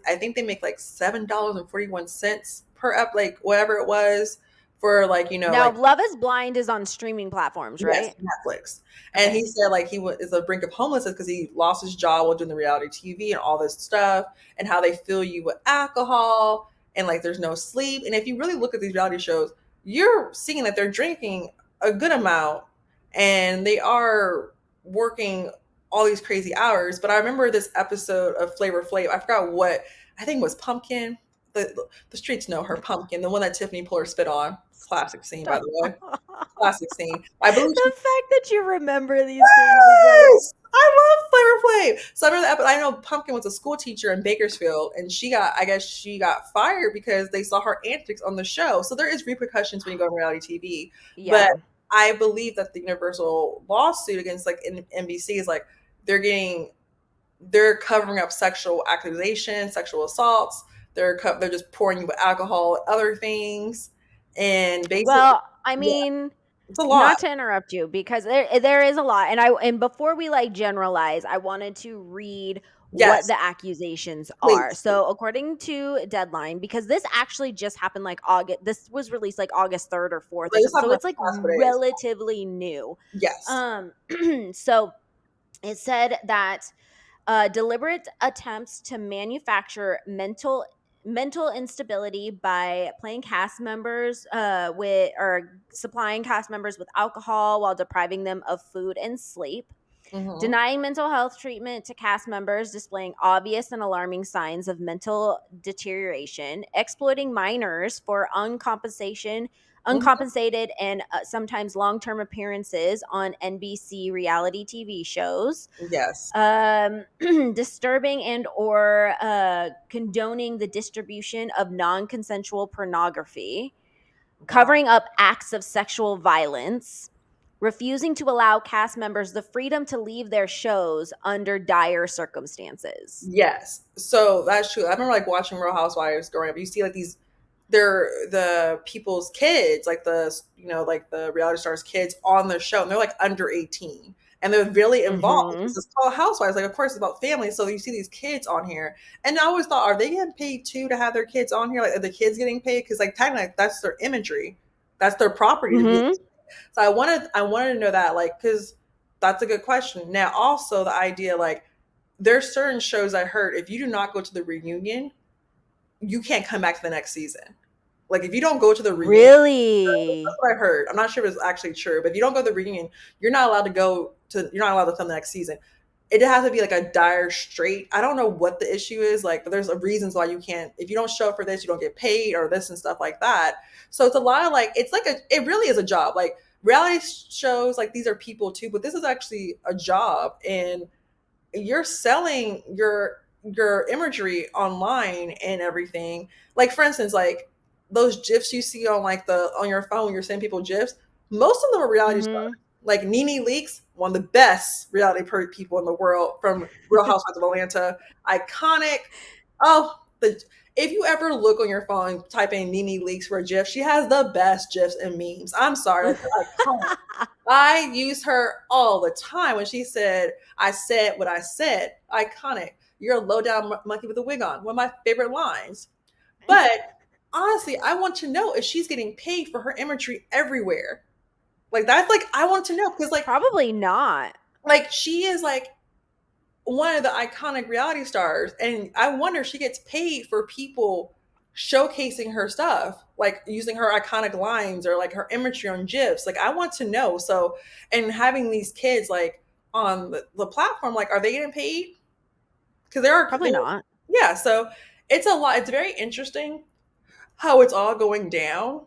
Speaker 1: I think they make like $7.41 per up, like whatever it was for like
Speaker 2: Now,
Speaker 1: like
Speaker 2: Love Is Blind is on streaming platforms,
Speaker 1: yes,
Speaker 2: right?
Speaker 1: Netflix. And
Speaker 2: Okay.
Speaker 1: he said like is the brink of homelessness because he lost his job while doing the reality TV and all this stuff, and how they fill you with alcohol and like there's no sleep. And if you really look at these reality shows, you're seeing that they're drinking a good amount, and they are. working all these crazy hours. But I remember this episode of Flavor Flav. I forgot what, I think it was Pumpkin. The streets know her, Pumpkin, the one that Tiffany Pollard spit on. Classic scene, by
Speaker 2: Stop.
Speaker 1: the way. Classic scene. I believe
Speaker 2: The
Speaker 1: she.
Speaker 2: fact that you remember these things is like,
Speaker 1: Yes! I love Flavor Flav. So I remember I know Pumpkin was a school teacher in Bakersfield, and I guess she got fired because they saw her antics on the show. So there is repercussions when you go on reality TV. But
Speaker 2: yeah.
Speaker 1: I believe that the Universal lawsuit against like NBC is like they're covering up sexual accusations, sexual assaults. They're just pouring you with alcohol, other things, and basically,
Speaker 2: Well, I
Speaker 1: yeah,
Speaker 2: mean,
Speaker 1: it's a lot.
Speaker 2: not to interrupt you because there is a lot, and before we like generalize, I wanted to read what
Speaker 1: Yes,
Speaker 2: the accusations are.
Speaker 1: please.
Speaker 2: So, according to Deadline, because this actually just happened like August, this was released like August 3rd or 4th or
Speaker 1: Like, it's
Speaker 2: something.
Speaker 1: not
Speaker 2: So
Speaker 1: like
Speaker 2: it's like
Speaker 1: past days.
Speaker 2: relatively new.
Speaker 1: Yes.
Speaker 2: Um so it said that deliberate attempts to manufacture mental instability by playing cast members with or supplying cast members with alcohol while depriving them of food and sleep,
Speaker 1: Hmm.
Speaker 2: denying mental health treatment to cast members displaying obvious and alarming signs of mental deterioration, exploiting minors for
Speaker 1: Hmm.
Speaker 2: uncompensated and sometimes long-term appearances on NBC reality TV shows,
Speaker 1: Yes.
Speaker 2: disturbing and or condoning the distribution of non-consensual pornography,
Speaker 1: Wow.
Speaker 2: covering up acts of sexual violence, refusing to allow cast members the freedom to leave their shows under dire circumstances.
Speaker 1: Yes. So that's true. I remember like watching Real Housewives growing up. You see like they're the people's kids, like like the reality stars' kids on the show, and they're like under 18. And they're really involved
Speaker 2: Mm-hmm.
Speaker 1: because it's called Housewives. Like, of course, it's about family. So you see these kids on here. And I always thought, are they getting paid too to have their kids on here? Like, are the kids getting paid? Because like technically like, that's their imagery. That's their property to be.
Speaker 2: Mm-hmm.
Speaker 1: So I wanted to know that, like, because that's a good question. Now, also the idea, like, there's certain shows I heard if you do not go to the reunion, you can't come back to the next season. Like if you don't go to the reunion, that's
Speaker 2: Really?
Speaker 1: what I heard. I'm not sure if it's actually true, but if you don't go to the reunion, you're not allowed to film the next season. It has to be like a dire straight. I don't know what the issue is, like, but there's reasons why you can't. If you don't show up for this, you don't get paid or this and stuff like that. So it's a lot of like it really is a job. Like reality shows, like these are people too, but this is actually a job, and you're selling your imagery online and everything. Like for instance, like those gifs you see on like the on your phone, you're sending people gifs. Most of them are reality stars.
Speaker 2: Mm-hmm.
Speaker 1: Like Nene Leakes, one of the best reality people in the world from Real Housewives of Atlanta, iconic. Oh, the if you ever look on your phone, type in Nene Leakes for a GIF, she has the best GIFs and memes. I'm sorry, like they're iconic. I use her all the time when she said, I said what I said. Iconic. You're a low down monkey with a wig on. One of my favorite lines. But honestly, I want to know if she's getting paid for her imagery everywhere. Like that's like I want to know because
Speaker 2: Probably not.
Speaker 1: like she is like one of the iconic reality stars, and I wonder if she gets paid for people showcasing her stuff, like using her iconic lines or like her imagery on gifs. Like I want to know. So, and having these kids like on the platform, like are they getting paid? Because
Speaker 2: Probably not.
Speaker 1: yeah. So it's a lot. It's very interesting how it's all going down.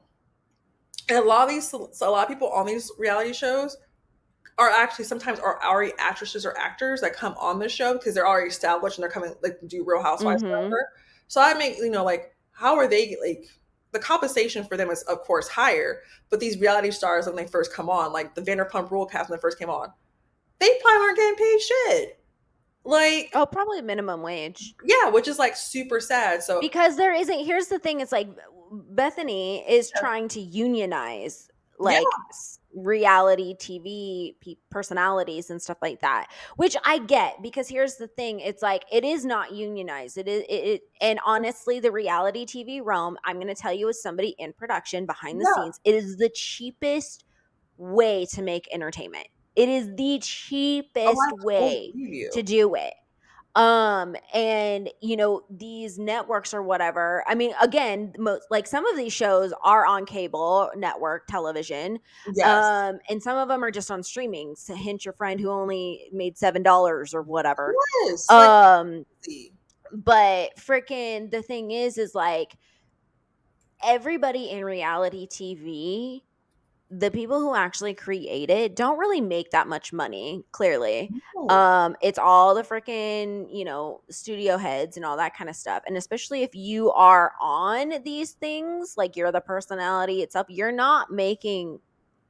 Speaker 1: And a lot of people on these reality shows are actually sometimes are already actresses or actors that come on the show because they're already established and they're coming like to do Real Housewives or
Speaker 2: Mm-hmm.
Speaker 1: whatever. So I make like how are they like the compensation for them is of course higher, but these reality stars when they first come on, like the Vanderpump Rule cast when they first came on, they probably weren't getting paid shit. Like
Speaker 2: Oh, probably minimum wage.
Speaker 1: yeah, which is like super sad. So
Speaker 2: Because there isn't, here's the thing, it's like Bethany is trying to unionize
Speaker 1: yeah,
Speaker 2: like reality TV personalities and stuff like that, which I get because here's the thing, it's like it is not unionized. And honestly, the reality TV realm, I'm going to tell you as somebody in production behind the
Speaker 1: yeah.
Speaker 2: scenes, it is the cheapest way to make entertainment. It is the
Speaker 1: Oh,
Speaker 2: cheapest
Speaker 1: I totally
Speaker 2: way
Speaker 1: believe
Speaker 2: to
Speaker 1: you.
Speaker 2: do it. And these networks or whatever, I mean, again, most like some of these shows are on cable network television,
Speaker 1: Yes.
Speaker 2: and some of them are just on streaming. So hint your friend who only made $7 or whatever.
Speaker 1: Yes. Like,
Speaker 2: um
Speaker 1: see.
Speaker 2: but freaking the thing is like everybody in reality TV, the people who actually create it don't really make that much money, clearly.
Speaker 1: No.
Speaker 2: It's all the freaking, studio heads and all that kind of stuff. And especially if you are on these things, like you're the personality itself, you're not making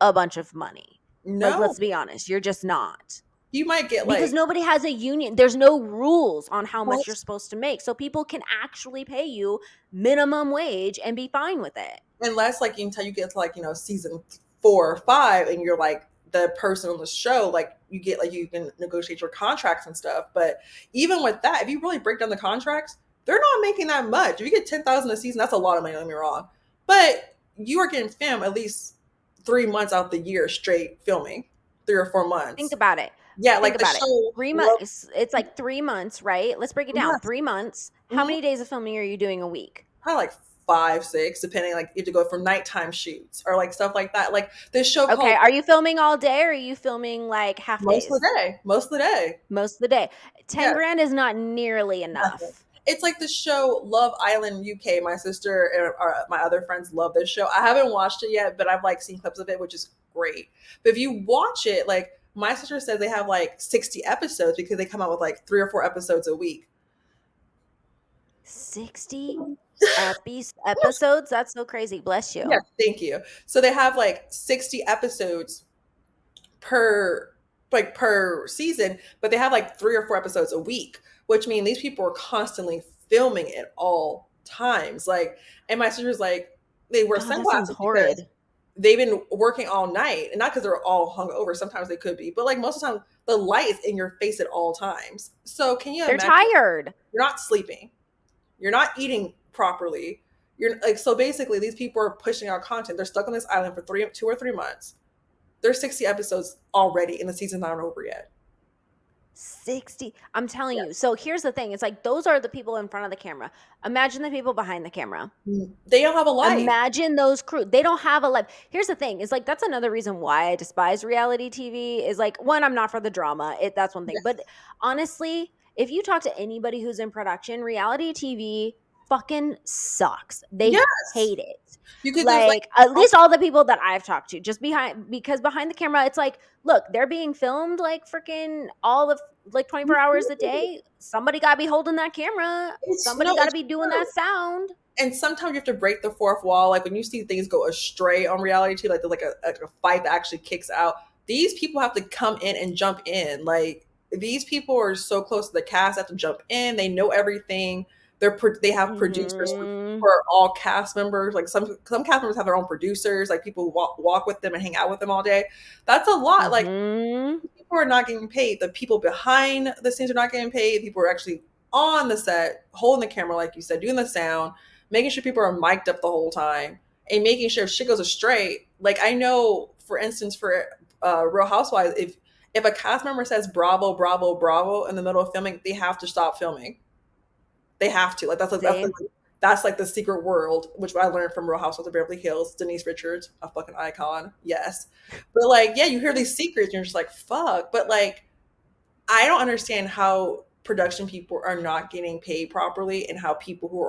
Speaker 2: a bunch of money. Like,
Speaker 1: No.
Speaker 2: let's be honest, you're just not.
Speaker 1: You might get
Speaker 2: Because
Speaker 1: like,
Speaker 2: nobody has a union. There's no rules on how much you're
Speaker 1: what?
Speaker 2: supposed to make. So people can actually pay you minimum wage and be fine with it.
Speaker 1: Unless like until you get to like, season 4 or 5 and you're like the person on the show, like you get like you can negotiate your contracts and stuff. But even with that, if you really break down the contracts, they're not making that much. If you get 10,000 a season, that's a lot of money, don't get me wrong. But you are getting film at least 3 months out the year straight filming, 3 or 4 months.
Speaker 2: Think about it.
Speaker 1: Yeah,
Speaker 2: Think
Speaker 1: like the
Speaker 2: about it.
Speaker 1: show
Speaker 2: 3 months.
Speaker 1: love.
Speaker 2: It's like 3 months, right? Let's break it down.
Speaker 1: Yes.
Speaker 2: 3 months. How
Speaker 1: Mhm.
Speaker 2: many days of filming are you doing a week?
Speaker 1: Probably like 5, 6, depending. Like you have to go for nighttime shoots or like stuff like that. Like this show
Speaker 2: Okay.
Speaker 1: called
Speaker 2: Are you filming all day or are you filming like half
Speaker 1: Most of
Speaker 2: days?
Speaker 1: the day. Most of the day.
Speaker 2: Most of the day. 10
Speaker 1: Yeah,
Speaker 2: grand is not nearly
Speaker 1: nothing.
Speaker 2: enough.
Speaker 1: It's like the show Love Island UK. My sister and my other friends love this show. I haven't watched it yet, but I've like seen clips of it, which is great. But if you watch it, like my sister says, they have like 60 episodes because they come out with like 3 or 4 episodes a week.
Speaker 2: 60 episodes? That's so crazy. Bless
Speaker 1: Yeah,
Speaker 2: you.
Speaker 1: thank you. So they have like 60 episodes per per season, but they have like 3 or 4 episodes a week, which means these people are constantly filming at all times. Like, and my sister's like, they wear
Speaker 2: Oh, that sounds
Speaker 1: sunglasses because
Speaker 2: horrid.
Speaker 1: they've been working all night, and not because they're all hung over. Sometimes they could be, but like most of the time, the light is in your face at all times. So can you
Speaker 2: They're
Speaker 1: imagine?
Speaker 2: tired.
Speaker 1: You're not sleeping, you're not eating properly. You're like, so basically, these people are pushing out content. They're stuck on this island for 2 or 3 months. There's 60 episodes already, and the season's not over yet.
Speaker 2: 60. I'm telling you.
Speaker 1: Yes.
Speaker 2: So here's the thing. It's like those are the people in front of the camera. Imagine the people behind the camera.
Speaker 1: They don't have a life.
Speaker 2: Imagine those crew. They don't have a life. Here's the thing. It's like that's another reason why I despise reality TV is like one, I'm not for the drama. That's one thing. But
Speaker 1: Yes.
Speaker 2: honestly, if you talk to anybody who's in production, reality TV fucking sucks. They
Speaker 1: Yes.
Speaker 2: hate it.
Speaker 1: Because there's like,
Speaker 2: Like at least all the people that I've talked to, just because behind the camera, it's like, look, they're being filmed like freaking all of like 24 hours a day. Somebody got to be holding that camera.
Speaker 1: it's
Speaker 2: Somebody
Speaker 1: no,
Speaker 2: got to
Speaker 1: it's
Speaker 2: be doing
Speaker 1: true.
Speaker 2: that sound.
Speaker 1: And sometimes you have to break the fourth wall. Like when you see things go astray on reality TV, like there's like a fight that actually kicks out. These people have to come in and jump in. Like these people are so close to the cast, have to jump in. They know everything. They have producers
Speaker 2: Mhm.
Speaker 1: for all cast members. Like some cast members have their own producers. Like people who walk with them and hang out with them all day. That's a lot. Like
Speaker 2: Mhm.
Speaker 1: people are not getting paid. The people behind the scenes are not getting paid. People are actually on the set, holding the camera, like you said, doing the sound, making sure people are mic'd up the whole time, and making sure if shit goes astray. Like I know, for instance, for Real Housewives, if a cast member says "Bravo, Bravo, Bravo" in the middle of filming, they have to stop filming. They have to. Like
Speaker 2: See?
Speaker 1: that's like the secret world, which I learned from Real Housewives of Beverly Hills. Denise Richards, a fucking icon. Yes, but like, yeah, you hear these secrets, and you're just like, fuck. But like, I don't understand how production people are not getting paid properly, and how people who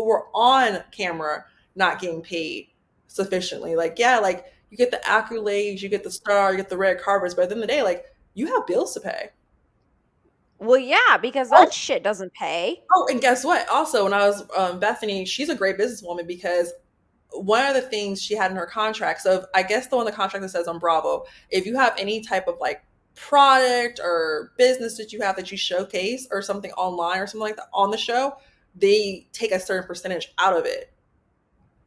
Speaker 1: are on camera not getting paid sufficiently. Like, yeah, like you get the accolades, you get the star, you get the red carpets, but at the end of the day, like you have bills to pay.
Speaker 2: Well, yeah, because
Speaker 1: Oh,
Speaker 2: that shit doesn't pay.
Speaker 1: oh, and guess what? Also, when I was Bethany, she's a great businesswoman because one of the things she had in her contract. So I guess the one the contract that says on Bravo, if you have any type of like product or business that you have that you showcase or something online or something like that on the show, they take a certain percentage out of it.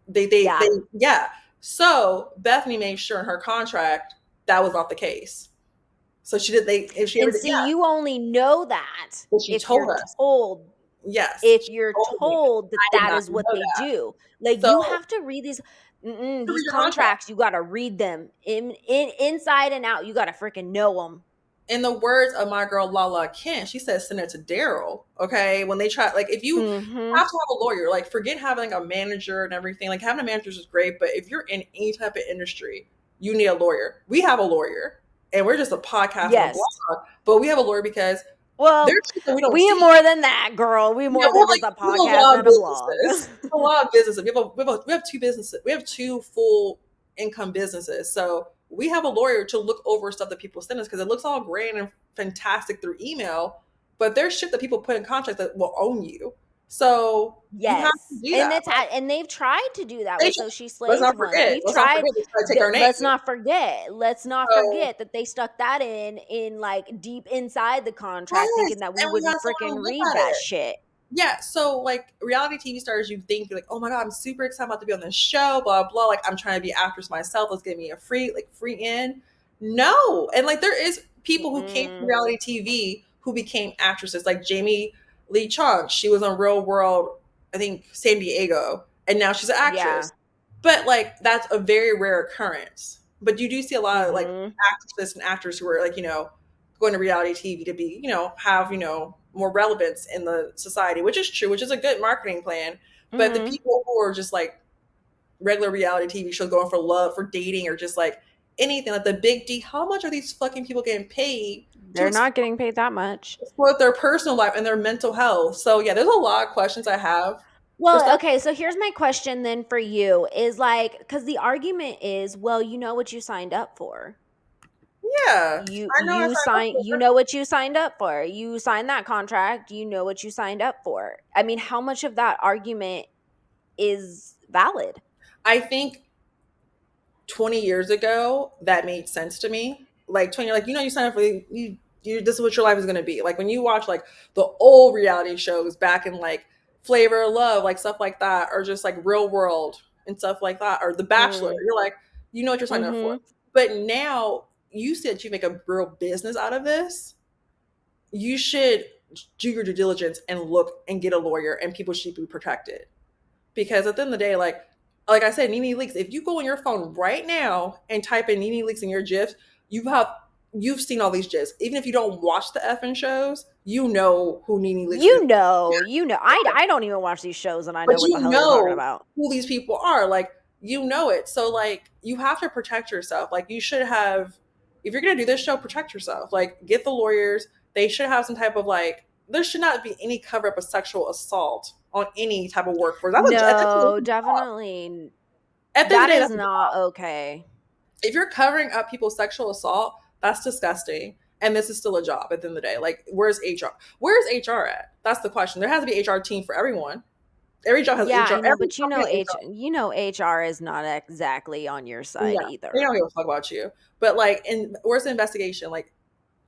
Speaker 1: They
Speaker 2: Yeah.
Speaker 1: yeah. So Bethany made sure in her contract that was not the case. So she did they if she ever
Speaker 2: And
Speaker 1: did,
Speaker 2: see,
Speaker 1: yeah,
Speaker 2: you only know that
Speaker 1: but she
Speaker 2: if
Speaker 1: told
Speaker 2: you're
Speaker 1: us.
Speaker 2: told
Speaker 1: Yes,
Speaker 2: if
Speaker 1: she
Speaker 2: you're
Speaker 1: told me.
Speaker 2: told that
Speaker 1: I did
Speaker 2: that
Speaker 1: not
Speaker 2: is
Speaker 1: know
Speaker 2: what they
Speaker 1: that.
Speaker 2: do. Like you
Speaker 1: So
Speaker 2: have to read
Speaker 1: you
Speaker 2: these
Speaker 1: read your contract.
Speaker 2: contracts, you got to read them in inside and out. You got to freaking know them.
Speaker 1: in the words of my girl Lala Kent, she said send it to Daryl. Okay, when they try, like if you
Speaker 2: Mm-hmm.
Speaker 1: have to have a lawyer, like forget having a manager and everything. Like having a manager is great, but if you're in any type of industry, you need a lawyer. We have a lawyer, and we're just a podcast and a
Speaker 2: Yes.
Speaker 1: blog, but we have a lawyer because
Speaker 2: Well,
Speaker 1: there's shit that we don't
Speaker 2: we
Speaker 1: see.
Speaker 2: more than that, girl. We
Speaker 1: Yeah,
Speaker 2: more
Speaker 1: we're
Speaker 2: than
Speaker 1: like
Speaker 2: just a
Speaker 1: we have a
Speaker 2: podcast
Speaker 1: lot of
Speaker 2: and a blog.
Speaker 1: businesses. A lot of businesses. We have two businesses. We have two full income businesses. So we have a lawyer to look over stuff that people send us because it looks all great and fantastic through email, but there's shit that people put in contract that will own you. So you have to
Speaker 2: Yes.
Speaker 1: do
Speaker 2: And
Speaker 1: that.
Speaker 2: it's and they've tried to do that
Speaker 1: They
Speaker 2: with
Speaker 1: should,
Speaker 2: So She
Speaker 1: let's
Speaker 2: Slays
Speaker 1: not
Speaker 2: once.
Speaker 1: forget.
Speaker 2: We've
Speaker 1: Let's not
Speaker 2: tried
Speaker 1: forget. They try to take our name.
Speaker 2: let's not
Speaker 1: So
Speaker 2: forget that they stuck that in like deep inside the contract
Speaker 1: yes,
Speaker 2: thinking that we
Speaker 1: and we got
Speaker 2: wouldn't
Speaker 1: someone
Speaker 2: freaking
Speaker 1: to look
Speaker 2: read
Speaker 1: at
Speaker 2: that
Speaker 1: it.
Speaker 2: shit.
Speaker 1: Yeah, so like reality TV stars, you think like, oh my god, I'm super excited about to be on this show, blah blah. Like I'm trying to be an actress myself. Let's give me a free in. No, and like there is people who came from
Speaker 2: Mm-mm.
Speaker 1: reality TV who became actresses, like Jamie Lee Chung. She was on Real World, I think San Diego, and now she's an
Speaker 2: Yeah.
Speaker 1: actress. But like that's a very rare occurrence. But you do see a lot of like
Speaker 2: Mm-hmm.
Speaker 1: actresses and actors who are like going to reality TV to be have more relevance in the society, which is true, which is a good marketing plan. But the
Speaker 2: Mm-hmm.
Speaker 1: people who are just like regular reality TV shows going for love, for dating, or just like anything like the Big D, how much are these fucking people getting paid to
Speaker 2: They're not getting paid that much.
Speaker 1: explore their personal life and their mental health? So yeah, there's a lot of questions I have for
Speaker 2: Well,
Speaker 1: stuff.
Speaker 2: okay, so here's my question then for you is like, because the argument is, well, you know what you signed up for.
Speaker 1: Yeah, I know I signed up
Speaker 2: You
Speaker 1: for it.
Speaker 2: know what you signed up for. You signed that contract, you know what you signed up for. I mean, how much of that argument is valid?
Speaker 1: I think 20 years ago that made sense to me. Like 20, like you sign up for you this is what your life is going to be. Like when you watch like the old reality shows back in like Flavor of Love, like stuff like that, or just like Real World and stuff like that, or The Bachelor,
Speaker 2: Mm,
Speaker 1: you're like, you know what you're signing up for.
Speaker 2: mhm.
Speaker 1: But now you said you make a real business out of this. You should do your due diligence and look and get a lawyer, and people should be protected. Because at the end of the day, like I said, Nene Leaks, if you go on your phone right now and type in Nene Leaks in your GIFs, you've seen all these GIFs. Even if you don't watch the effing shows, you know who Nene Leaks is.
Speaker 2: You know. I don't even watch these shows and I
Speaker 1: But
Speaker 2: know what the
Speaker 1: you
Speaker 2: hell you're talking
Speaker 1: know
Speaker 2: about.
Speaker 1: who these people are. Like you know it. So like you have to protect yourself. Like you should have if you're gonna do this show, protect yourself. Like get the lawyers. They should have some type of like there should not be any cover up of sexual assault on any type of workforce.
Speaker 2: No, definitely.
Speaker 1: At the end of
Speaker 2: That
Speaker 1: the day,
Speaker 2: is
Speaker 1: that's a
Speaker 2: not
Speaker 1: job.
Speaker 2: okay.
Speaker 1: If you're covering up people's sexual assault, that's disgusting. And this is still a job at the end of the day. Like, where's HR? Where's HR at? That's the question. There has to be HR team for everyone. Every job has
Speaker 2: Yeah,
Speaker 1: HR.
Speaker 2: I know,
Speaker 1: Every
Speaker 2: but
Speaker 1: company has HR.
Speaker 2: HR is not exactly on your
Speaker 1: No,
Speaker 2: side
Speaker 1: they
Speaker 2: either.
Speaker 1: don't give a fuck about you. But like, where's the investigation? Like,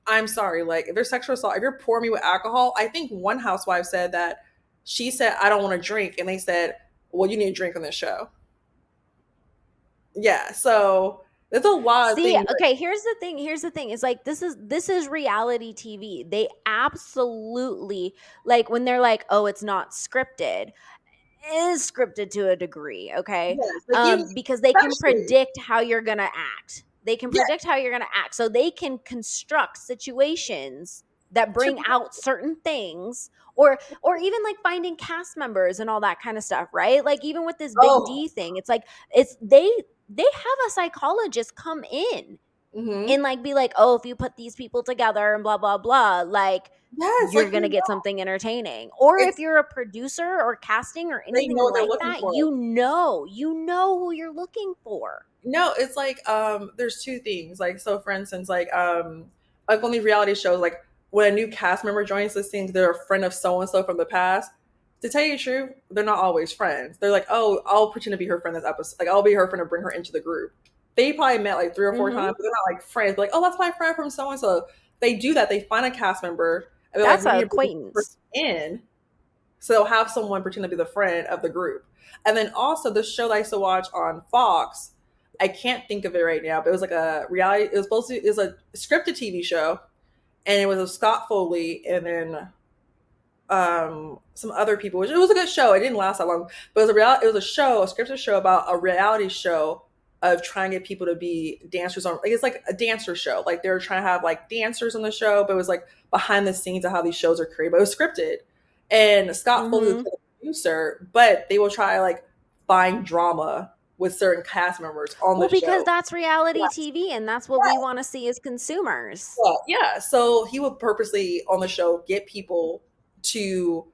Speaker 1: I'm sorry. Like, if there's sexual assault, if you're pouring me with alcohol, I think one housewife said that she said, I don't want to drink. And they said, well, you need to drink on this show. Yeah. So there's a lot of
Speaker 2: See,
Speaker 1: things.
Speaker 2: okay, here's the thing. It's like this is reality TV. They absolutely like when they're like, "Oh, it's not scripted." It is scripted to a degree, okay?
Speaker 1: Yes. Like, you,
Speaker 2: Because they can
Speaker 1: especially,
Speaker 2: predict how you're going to act. They can
Speaker 1: yeah,
Speaker 2: predict how you're going to act. So they can construct situations that
Speaker 1: to,
Speaker 2: bring out certain things or even like finding cast members and all that kind of stuff, right? Like even with this Big
Speaker 1: oh,
Speaker 2: D thing, it's like it's they have a psychologist come in
Speaker 1: mm-hmm.
Speaker 2: and like be like, "Oh, if you put these people together and blah blah blah, like
Speaker 1: Yes,
Speaker 2: you're
Speaker 1: like
Speaker 2: going to get something entertaining." Or if
Speaker 1: it's
Speaker 2: you're a producer or casting or
Speaker 1: they
Speaker 2: anything
Speaker 1: know what they're
Speaker 2: like
Speaker 1: looking
Speaker 2: that,
Speaker 1: for.
Speaker 2: you know who you're looking for.
Speaker 1: No, it's like there's two things. Like so for instance, like on these reality shows, like when a new cast member joins this thing, they're a friend of so and so from the past. To tell you the truth, they're not always friends. They're like, oh, I'll pretend to be her friend this episode. Like I'll be her friend to bring her into the group. They probably met like three or four
Speaker 2: Mhm.
Speaker 1: times, but they're not like friends. Like, oh, that's my friend from so and so. They do that. They find a cast member and they're like,
Speaker 2: That's
Speaker 1: we
Speaker 2: a
Speaker 1: need to bring this person
Speaker 2: acquaintance.
Speaker 1: in. So they'll have someone pretend to be the friend of the group. And then also the show that I used to watch on Fox, I can't think of it right now, but it was like a reality. It was supposed to. It was a scripted TV show, and it was of Scott Foley and then some other people. Which it was a good show. It didn't last that long, but it was a show, a scripted show about a reality show of trying to get people to be dancers on, like, it's like a dancer show. Like, they were trying to have like dancers on the show, but it was like behind the scenes of how these shows are created, but it was scripted. And Scott Foley was
Speaker 2: Mhm.
Speaker 1: the producer, but they will try like find drama with certain cast members on
Speaker 2: Well,
Speaker 1: the
Speaker 2: because
Speaker 1: show.
Speaker 2: that's reality
Speaker 1: Yes.
Speaker 2: TV, and that's what we wanna see as consumers.
Speaker 1: Yeah, yeah. So he would purposely on the show get people to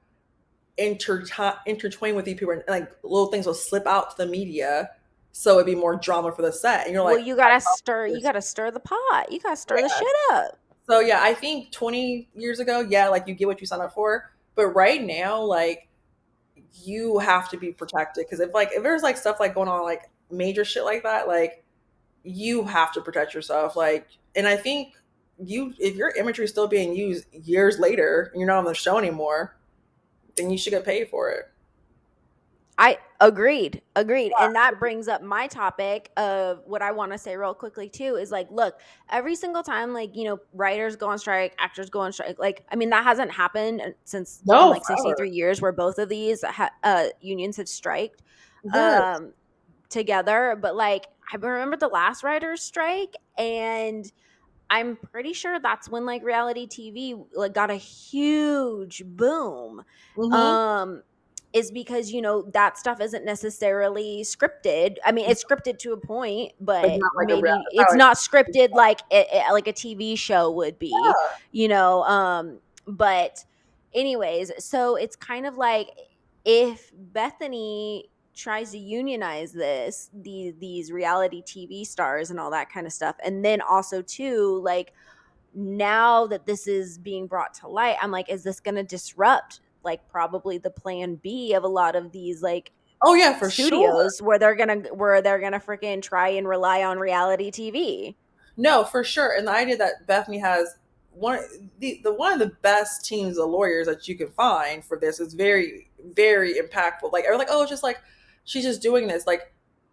Speaker 1: intertwine with these people, and like little things will slip out to the media, so it'd be more drama for the set. And you're
Speaker 2: Well,
Speaker 1: like,
Speaker 2: you gotta stir the pot. You gotta stir the
Speaker 1: yeah.
Speaker 2: shit up.
Speaker 1: So yeah, I think 20 years ago, yeah, like you get what you sign up for. But right now, like you have to be protected because if there's like stuff like going on, like major shit like that, like you have to protect yourself. Like, and I think you, if your imagery is still being used years later and you're not on the show anymore, then you should get paid for it.
Speaker 2: I agreed. Agreed. And that brings up my topic of what I want to say real quickly too is like, look, every single time, like, writers go on strike, actors go on strike. Like, I mean, that hasn't happened since in
Speaker 1: No,
Speaker 2: like
Speaker 1: forever.
Speaker 2: 63 years where both of these unions have striked
Speaker 1: Yes.
Speaker 2: um, together. But like, I remember the last writers strike, and I'm pretty sure that's when like reality TV like got a huge boom.
Speaker 1: Mm-hmm.
Speaker 2: Um is because that stuff isn't necessarily scripted. I mean, it's scripted to a point,
Speaker 1: But
Speaker 2: but
Speaker 1: not like a real.
Speaker 2: maybe
Speaker 1: Not
Speaker 2: it's
Speaker 1: like,
Speaker 2: not scripted like like a TV show would be, but anyways, so it's kind of like if Bethany tries to unionize these reality TV stars and all that kind of stuff, and then also too like now that this is being brought to light, I'm like, is this going to disrupt like probably the plan B of a lot of these like
Speaker 1: oh yeah, for sure.
Speaker 2: studios where they're gonna freaking try and rely on reality TV.
Speaker 1: No, for sure. And the idea that Bethany has one the one of the best teams of lawyers that you can find for this is very, very impactful. Like, or like, oh, it's just like she's just doing this. Like,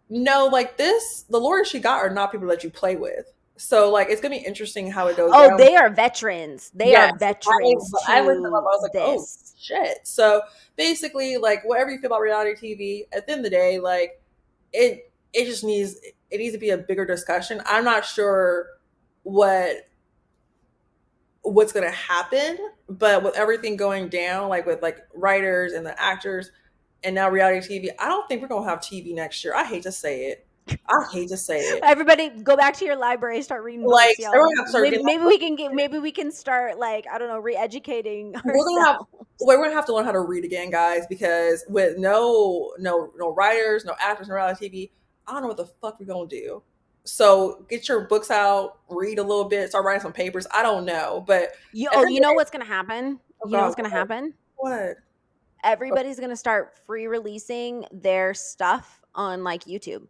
Speaker 1: no, like this, the lawyers she got are not people that you play with. So like it's gonna be interesting how it goes
Speaker 2: Oh,
Speaker 1: down.
Speaker 2: they are veterans. They are
Speaker 1: Yes,
Speaker 2: veterans
Speaker 1: I looked them up. I
Speaker 2: to
Speaker 1: was like, oh
Speaker 2: this.
Speaker 1: shit. So basically, like whatever you feel about reality TV, at the end of the day, like it just needs it needs to be a bigger discussion. I'm not sure what what's going to happen, but with everything going down, like with like writers and the actors, and now reality TV, I don't think we're going to have TV next year. I hate to say it. I hate to say it.
Speaker 2: Everybody go back to your library, start reading
Speaker 1: Like
Speaker 2: books, y'all.
Speaker 1: everyone have to start
Speaker 2: Maybe,
Speaker 1: getting
Speaker 2: maybe we can get maybe we can start like, I don't know, re-educating
Speaker 1: we're gonna have
Speaker 2: ourselves.
Speaker 1: we're gonna have to learn how to read again, guys, because with no writers, no actors, no reality TV, I don't know what the fuck we're gonna do. So get your books out, read a little bit, start writing some papers. I don't know, but at the end
Speaker 2: You
Speaker 1: of the
Speaker 2: know
Speaker 1: day,
Speaker 2: what's gonna happen?
Speaker 1: oh
Speaker 2: You know
Speaker 1: god,
Speaker 2: what's gonna happen?
Speaker 1: what?
Speaker 2: Everybody's gonna start free releasing their stuff on like YouTube.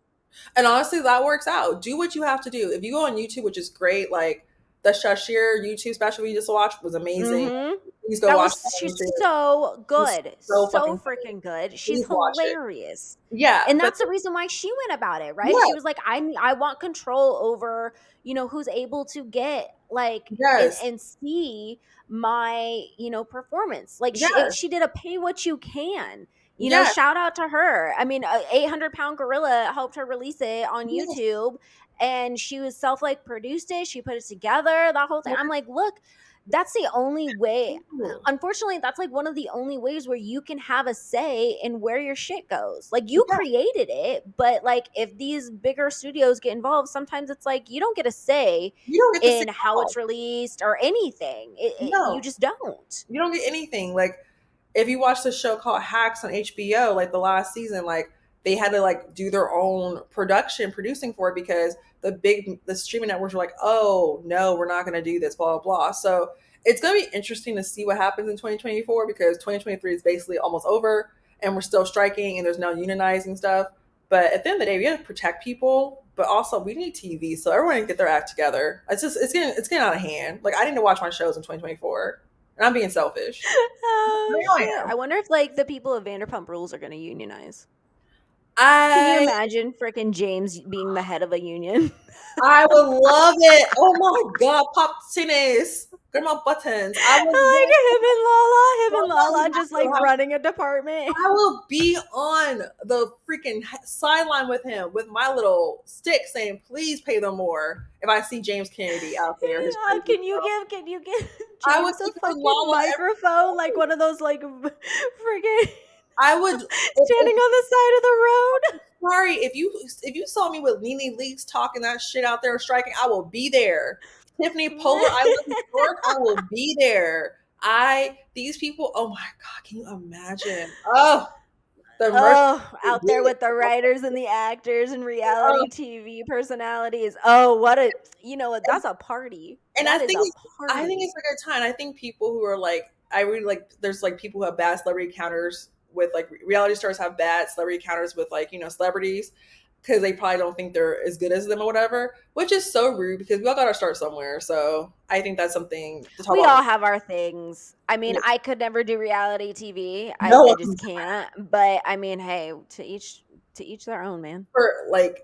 Speaker 1: And honestly, that works out. Do what you have to do. If you go on YouTube, which is great, like the Shashir YouTube special we just watched was amazing.
Speaker 2: Mm-hmm.
Speaker 1: Please go watch
Speaker 2: She's
Speaker 1: that.
Speaker 2: so
Speaker 1: It's
Speaker 2: good,
Speaker 1: so
Speaker 2: so
Speaker 1: fucking good.
Speaker 2: freaking good. She's
Speaker 1: Please watch it.
Speaker 2: hilarious.
Speaker 1: Yeah,
Speaker 2: And
Speaker 1: but
Speaker 2: that's the reason why she went about it, right?
Speaker 1: yeah,
Speaker 2: She was like, I want control over, who's able to get like
Speaker 1: yes,
Speaker 2: and see my, performance. Like
Speaker 1: yes,
Speaker 2: she did a pay what you can.
Speaker 1: yes,
Speaker 2: Shout out to her. I mean, a 800-pound gorilla helped her release it on
Speaker 1: yes,
Speaker 2: YouTube, and she was self like produced it. She put it together, that whole thing. I'm like, look, that's the only way.
Speaker 1: yes.
Speaker 2: Unfortunately, that's like one of the only ways where you can have a say in where your shit goes. Like, you
Speaker 1: Yeah,
Speaker 2: created it, but like if these bigger studios get involved, sometimes it's like you don't get a say
Speaker 1: you don't get to see
Speaker 2: in
Speaker 1: it
Speaker 2: how
Speaker 1: all.
Speaker 2: it's released or anything. You
Speaker 1: No,
Speaker 2: just don't.
Speaker 1: you don't get anything. Like if you watch the show called Hacks on HBO, like the last season, like they had to like do their own producing for it because the streaming networks were like, oh no, we're not going to do this, blah blah blah. So it's going to be interesting to see what happens in 2024 because 2023 is basically almost over and we're still striking and there's no unionizing stuff. But at the end of the day, we have to protect people, but also we need TV, so everyone can get their act together. It's getting out of hand. Like I need to watch my shows in 2024, and I'm being selfish. I
Speaker 2: Oh
Speaker 1: know I
Speaker 2: shit!
Speaker 1: am.
Speaker 2: I wonder if like the people of Vanderpump Rules are going to unionize. Can you
Speaker 1: I
Speaker 2: imagine frickin' James being the head of a union?
Speaker 1: I would love it. Oh my god, pop tennis. Get my buttons. I would
Speaker 2: Like
Speaker 1: love
Speaker 2: him and Lala just like running a department.
Speaker 1: I will be on the freaking sideline with him with my little stick saying, please pay them more if I see James Kennedy out there, his crazy self.
Speaker 2: Can you give
Speaker 1: I would
Speaker 2: James a
Speaker 1: keep it
Speaker 2: fucking
Speaker 1: Lala
Speaker 2: microphone, like one of those like friggin'
Speaker 1: I would
Speaker 2: standing on the side of the road?
Speaker 1: sorry if you saw me with Nene Leaks talking that shit out there striking, I will be there. Tiffany Polar, I love New York, I will be there. I these people, oh my god, can you imagine? Oh, the merch
Speaker 2: Oh, out there with the
Speaker 1: oh,
Speaker 2: writers and the actors and reality TV personalities. Oh, what a that's a party.
Speaker 1: and
Speaker 2: That is a
Speaker 1: I think
Speaker 2: party.
Speaker 1: it's a good time. I think people who are like, I really like. There's like people who have bad celebrity encounters with like reality stars have bad celebrity encounters with like celebrities because they probably don't think they're as good as them or whatever, which is so rude because we all got to start somewhere. So I think that's something to talk
Speaker 2: We
Speaker 1: about.
Speaker 2: all have our things. I mean,
Speaker 1: Yeah.
Speaker 2: I could never do reality TV. I
Speaker 1: No,
Speaker 2: just can't. But I mean, hey, to each their own, man.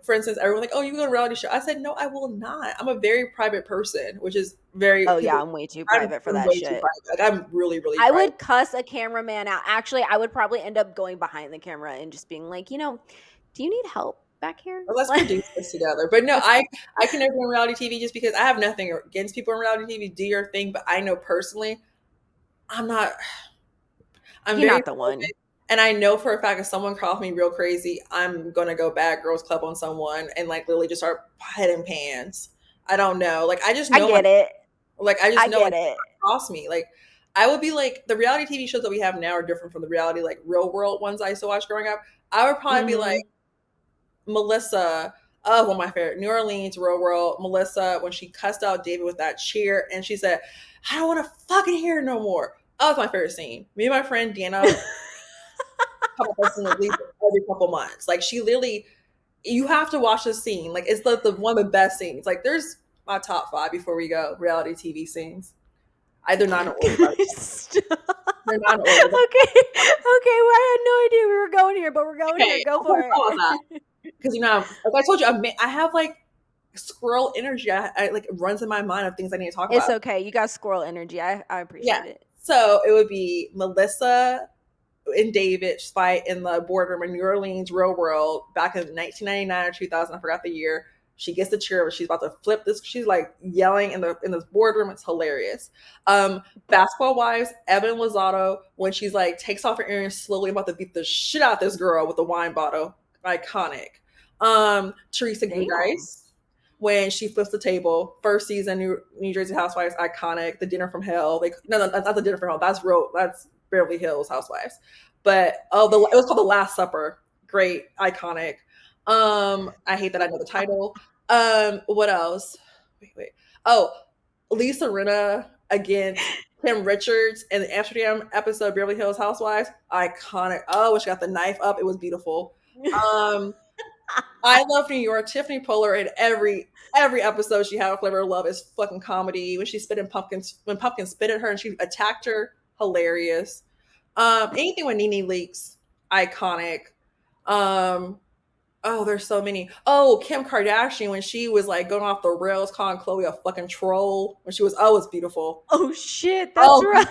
Speaker 1: for instance, everyone's like, "Oh, you go to a reality show." I said, "No, I will not. I'm a very private person, which is very
Speaker 2: Oh
Speaker 1: people.
Speaker 2: yeah, I'm way too private for
Speaker 1: I'm
Speaker 2: that
Speaker 1: way too
Speaker 2: shit.
Speaker 1: private. Like I'm really, really
Speaker 2: I
Speaker 1: private."
Speaker 2: would cuss a cameraman out. Actually, I would probably end up going behind the camera and just being like, do you need help back here?
Speaker 1: Well, let's produce this together. But no, I can never do reality TV just because I have nothing against people in reality TV. Do your thing, but I know personally, I'm not. I'm
Speaker 2: You're
Speaker 1: very
Speaker 2: not the one.
Speaker 1: private, and I know for a fact if someone calls me real crazy, I'm gonna go bad girls club on someone and like literally just start hitting pans. I don't know. Like I just
Speaker 2: I
Speaker 1: know my
Speaker 2: get it.
Speaker 1: I just
Speaker 2: I
Speaker 1: know
Speaker 2: get
Speaker 1: like
Speaker 2: it.
Speaker 1: cross me. Like I would be like the reality TV shows that we have now are different from the reality like real world ones I used to watch growing up. I would probably be like
Speaker 2: Mhm.
Speaker 1: Melissa, one of my favorite, New Orleans, Real World, Melissa, when she cussed out David with that chair and she said, I don't want to fucking hear it no more. That was my favorite scene. Me and my friend Dana come up with this at least every couple months. Like she literally, you have to watch this scene. Like it's the one of the best scenes. Like there's my top five before we go reality TV scenes. They're not in order.
Speaker 2: Stop.
Speaker 1: They're not in order.
Speaker 2: Okay. Okay, well, I had no idea we were going here, but we're going here.
Speaker 1: Okay,
Speaker 2: Go
Speaker 1: I'm
Speaker 2: for
Speaker 1: talk about that
Speaker 2: it.
Speaker 1: because like I told you, I have like squirrel energy. I like it runs in my mind of things I need to talk
Speaker 2: It's
Speaker 1: about.
Speaker 2: okay. You got squirrel energy. I
Speaker 1: Yeah.
Speaker 2: appreciate it.
Speaker 1: So it would be Melissa and David's fight in the boardroom in New Orleans, real world, back in 1999 or 2000. I forgot the year. She gets the chair, but she's about to flip this. She's like yelling in this boardroom. It's hilarious. Basketball Wives, Evan Lozado, when she's like takes off her earrings slowly, about to beat the shit out of this girl with the wine bottle. Iconic. Teresa
Speaker 2: Damn.
Speaker 1: Giudice, when she flips the table. First season, New Jersey Housewives, iconic. The Dinner from Hell. No, that's not the Dinner from Hell. That's real. That's Beverly Hills Housewives. But it was called The Last Supper. Great, iconic. I hate that I know the title. What else? Wait. Oh, Lisa Rinna against Kim Richards in the Amsterdam episode of Beverly Hills Housewives. Iconic. Oh, she got the knife up. It was beautiful. Um, I Love New York. Tiffany Polar in every episode she had of Flavor of Love is fucking comedy. When she spit in pumpkins, when pumpkin spit at her and she attacked her, hilarious. Anything with Nene Leaks, iconic. Um, oh, there's so many. Oh, Kim Kardashian when she was like going off the rails, calling Chloe a fucking troll. When she was, oh, it's beautiful.
Speaker 2: Oh shit, that's
Speaker 1: Oh,
Speaker 2: right.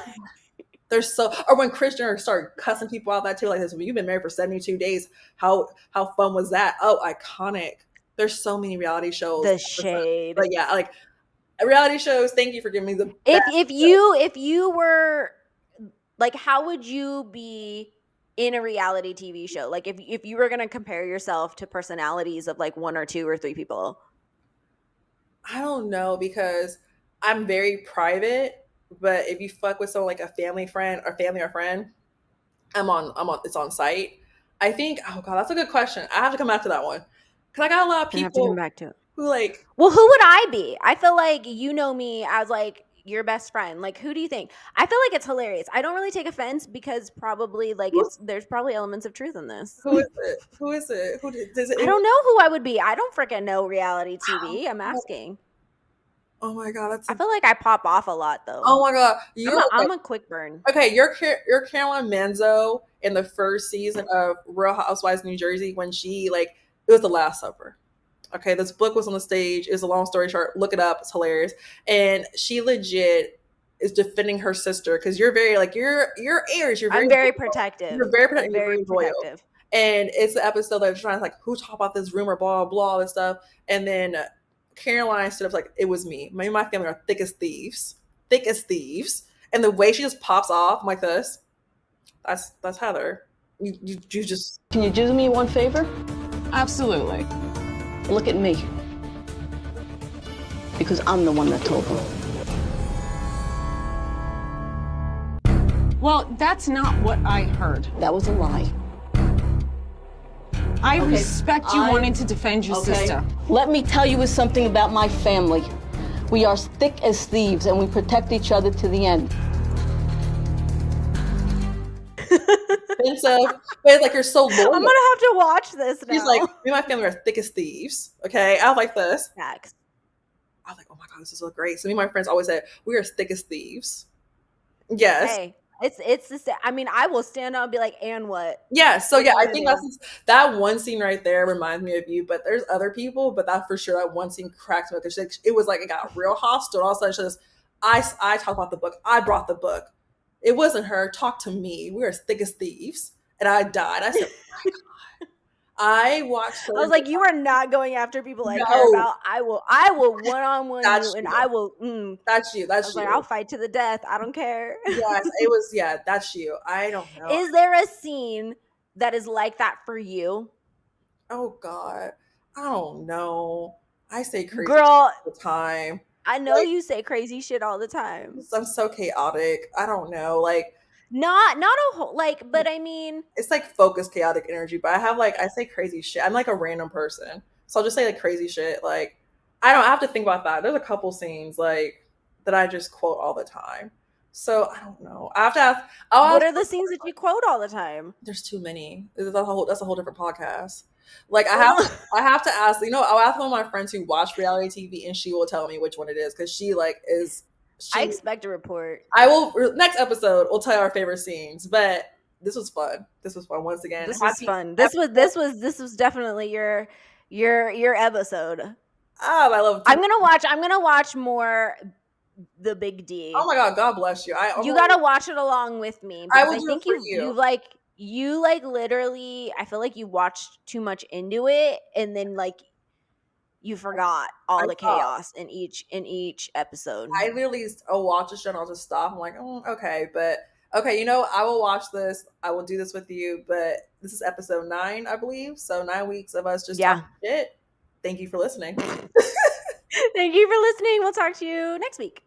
Speaker 1: there's so, or when Kris Jenner started cussing people out that too, like this. Well, you've been married for 72 days. How fun was that? Oh, iconic. There's so many reality shows.
Speaker 2: The shade.
Speaker 1: But yeah, like reality shows. Thank you for giving me the
Speaker 2: If
Speaker 1: best.
Speaker 2: if you were like, how would you be in a reality TV show? Like if you were gonna compare yourself to personalities of like one or two or three people.
Speaker 1: I don't know because I'm very private. But if you fuck with someone like a family friend or family or friend, it's on site. I think, oh God, that's a good question. I have to come back to that one. Cause I got a lot of
Speaker 2: I have to come
Speaker 1: people
Speaker 2: back to it.
Speaker 1: who like,
Speaker 2: Well, who would I be? I feel like you know me as like your best friend. Like, who do you think? I feel like it's hilarious. I don't really take offense because probably like
Speaker 1: who's,
Speaker 2: there's probably elements of truth in this.
Speaker 1: who is it? Who is it? Does it,
Speaker 2: I don't know who I would be. I don't freaking know reality TV. I'm
Speaker 1: wow.
Speaker 2: asking.
Speaker 1: Oh my god,
Speaker 2: I feel like I pop off a lot though.
Speaker 1: oh my god,
Speaker 2: I'm a quick burn.
Speaker 1: okay. You're Caroline Manzo in the first season of Real Housewives of New Jersey when she like it was the Last Supper. Okay, this book was on the stage. It's a long story short. Look it up. It's hilarious. And she legit is defending her sister because you're very like you're heirs. You're very
Speaker 2: I'm very
Speaker 1: loyal.
Speaker 2: protective.
Speaker 1: You're very
Speaker 2: I'm
Speaker 1: protective. You're
Speaker 2: very
Speaker 1: very loyal.
Speaker 2: protective.
Speaker 1: And it's the episode that trying to like who talked about this rumor, blah blah blah, all this stuff. And then Caroline stood up like it was me. Me and my family are thick as thieves, thick as thieves. And the way she just pops off like this, that's Heather. You just
Speaker 3: Can you do me one favor?
Speaker 4: Absolutely.
Speaker 3: Look at me. Because I'm the one that told them.
Speaker 4: Well, that's not what I heard.
Speaker 3: That was a lie.
Speaker 4: I respect you
Speaker 3: I-
Speaker 4: wanting to defend your sister.
Speaker 3: Let me tell you something about my family. We are thick as thieves and we protect each other to the end.
Speaker 1: expensive, but like you're so loyal.
Speaker 2: I'm gonna have to watch this now.
Speaker 1: She's like, me and my family are thick as thieves. Okay, I was like this.
Speaker 2: Facts.
Speaker 1: I was like, oh my god, this is so great. So me and my friends always say we are as thick as thieves. Yes.
Speaker 2: Hey, it's the same. I mean, I will stand up and be like, and what?
Speaker 1: Yeah, so
Speaker 2: What
Speaker 1: yeah,
Speaker 2: do
Speaker 1: I
Speaker 2: you
Speaker 1: think
Speaker 2: do?
Speaker 1: that one scene right there reminds me of you, but there's other people, but that for sure, that one scene cracks me up because it was like it got real hostile. All of a sudden, she says, I talked about the book. I brought the book. It wasn't her. Talk to me. We're as thick as thieves. And I died. I said, oh my God. I watched
Speaker 2: I was like, you are not going after people I care
Speaker 1: No.
Speaker 2: about. I will one-on-one
Speaker 1: That's
Speaker 2: you, and
Speaker 1: you.
Speaker 2: I will.
Speaker 1: That's you.
Speaker 2: I
Speaker 1: That's
Speaker 2: was
Speaker 1: you.
Speaker 2: like, I'll fight to the death. I don't care.
Speaker 1: Yes, it was. Yeah, that's you. I don't know.
Speaker 2: Is there a scene that is like that for you,
Speaker 1: Oh God, I don't know. I say crazy
Speaker 2: girl?
Speaker 1: all the time.
Speaker 2: I know
Speaker 1: Like,
Speaker 2: you say crazy shit all the time.
Speaker 1: I'm so chaotic. I don't know. Like
Speaker 2: Not a whole like, but I mean,
Speaker 1: it's like focused chaotic energy. But I have like I say crazy shit. I'm like a random person, so I'll just say like crazy shit. Like I don't I have to think about that. There's a couple scenes like that I just quote all the time. So I don't know. I have to ask.
Speaker 2: what are the scenes that you quote all the time?
Speaker 1: There's too many. That's a whole different podcast. Like I have to ask. You know, I'll ask one of my friends who watch reality TV, and she will tell me which one it is because she like is.
Speaker 2: I expect a report.
Speaker 1: I will next episode. We'll tell you our favorite scenes, but this was fun. This was fun once again.
Speaker 2: This was fun. This was definitely your episode.
Speaker 1: Oh, I love.
Speaker 2: I'm gonna watch more The Big D.
Speaker 1: Oh my God, God bless you.
Speaker 2: You gotta watch it along with me.
Speaker 1: I
Speaker 2: Because
Speaker 1: will
Speaker 2: I
Speaker 1: do
Speaker 2: think
Speaker 1: it for you.
Speaker 2: you like literally. I feel like you watched too much into it, and then like you forgot all the chaos in each episode.
Speaker 1: I literally I'll watch a show and I'll just stop. I'm like, oh, okay, but okay, you know, I will watch this. I will do this with you. But this is episode 9, I believe. So 9 weeks of us just talking shit. Thank you for listening.
Speaker 2: Thank you for listening. We'll talk to you next week.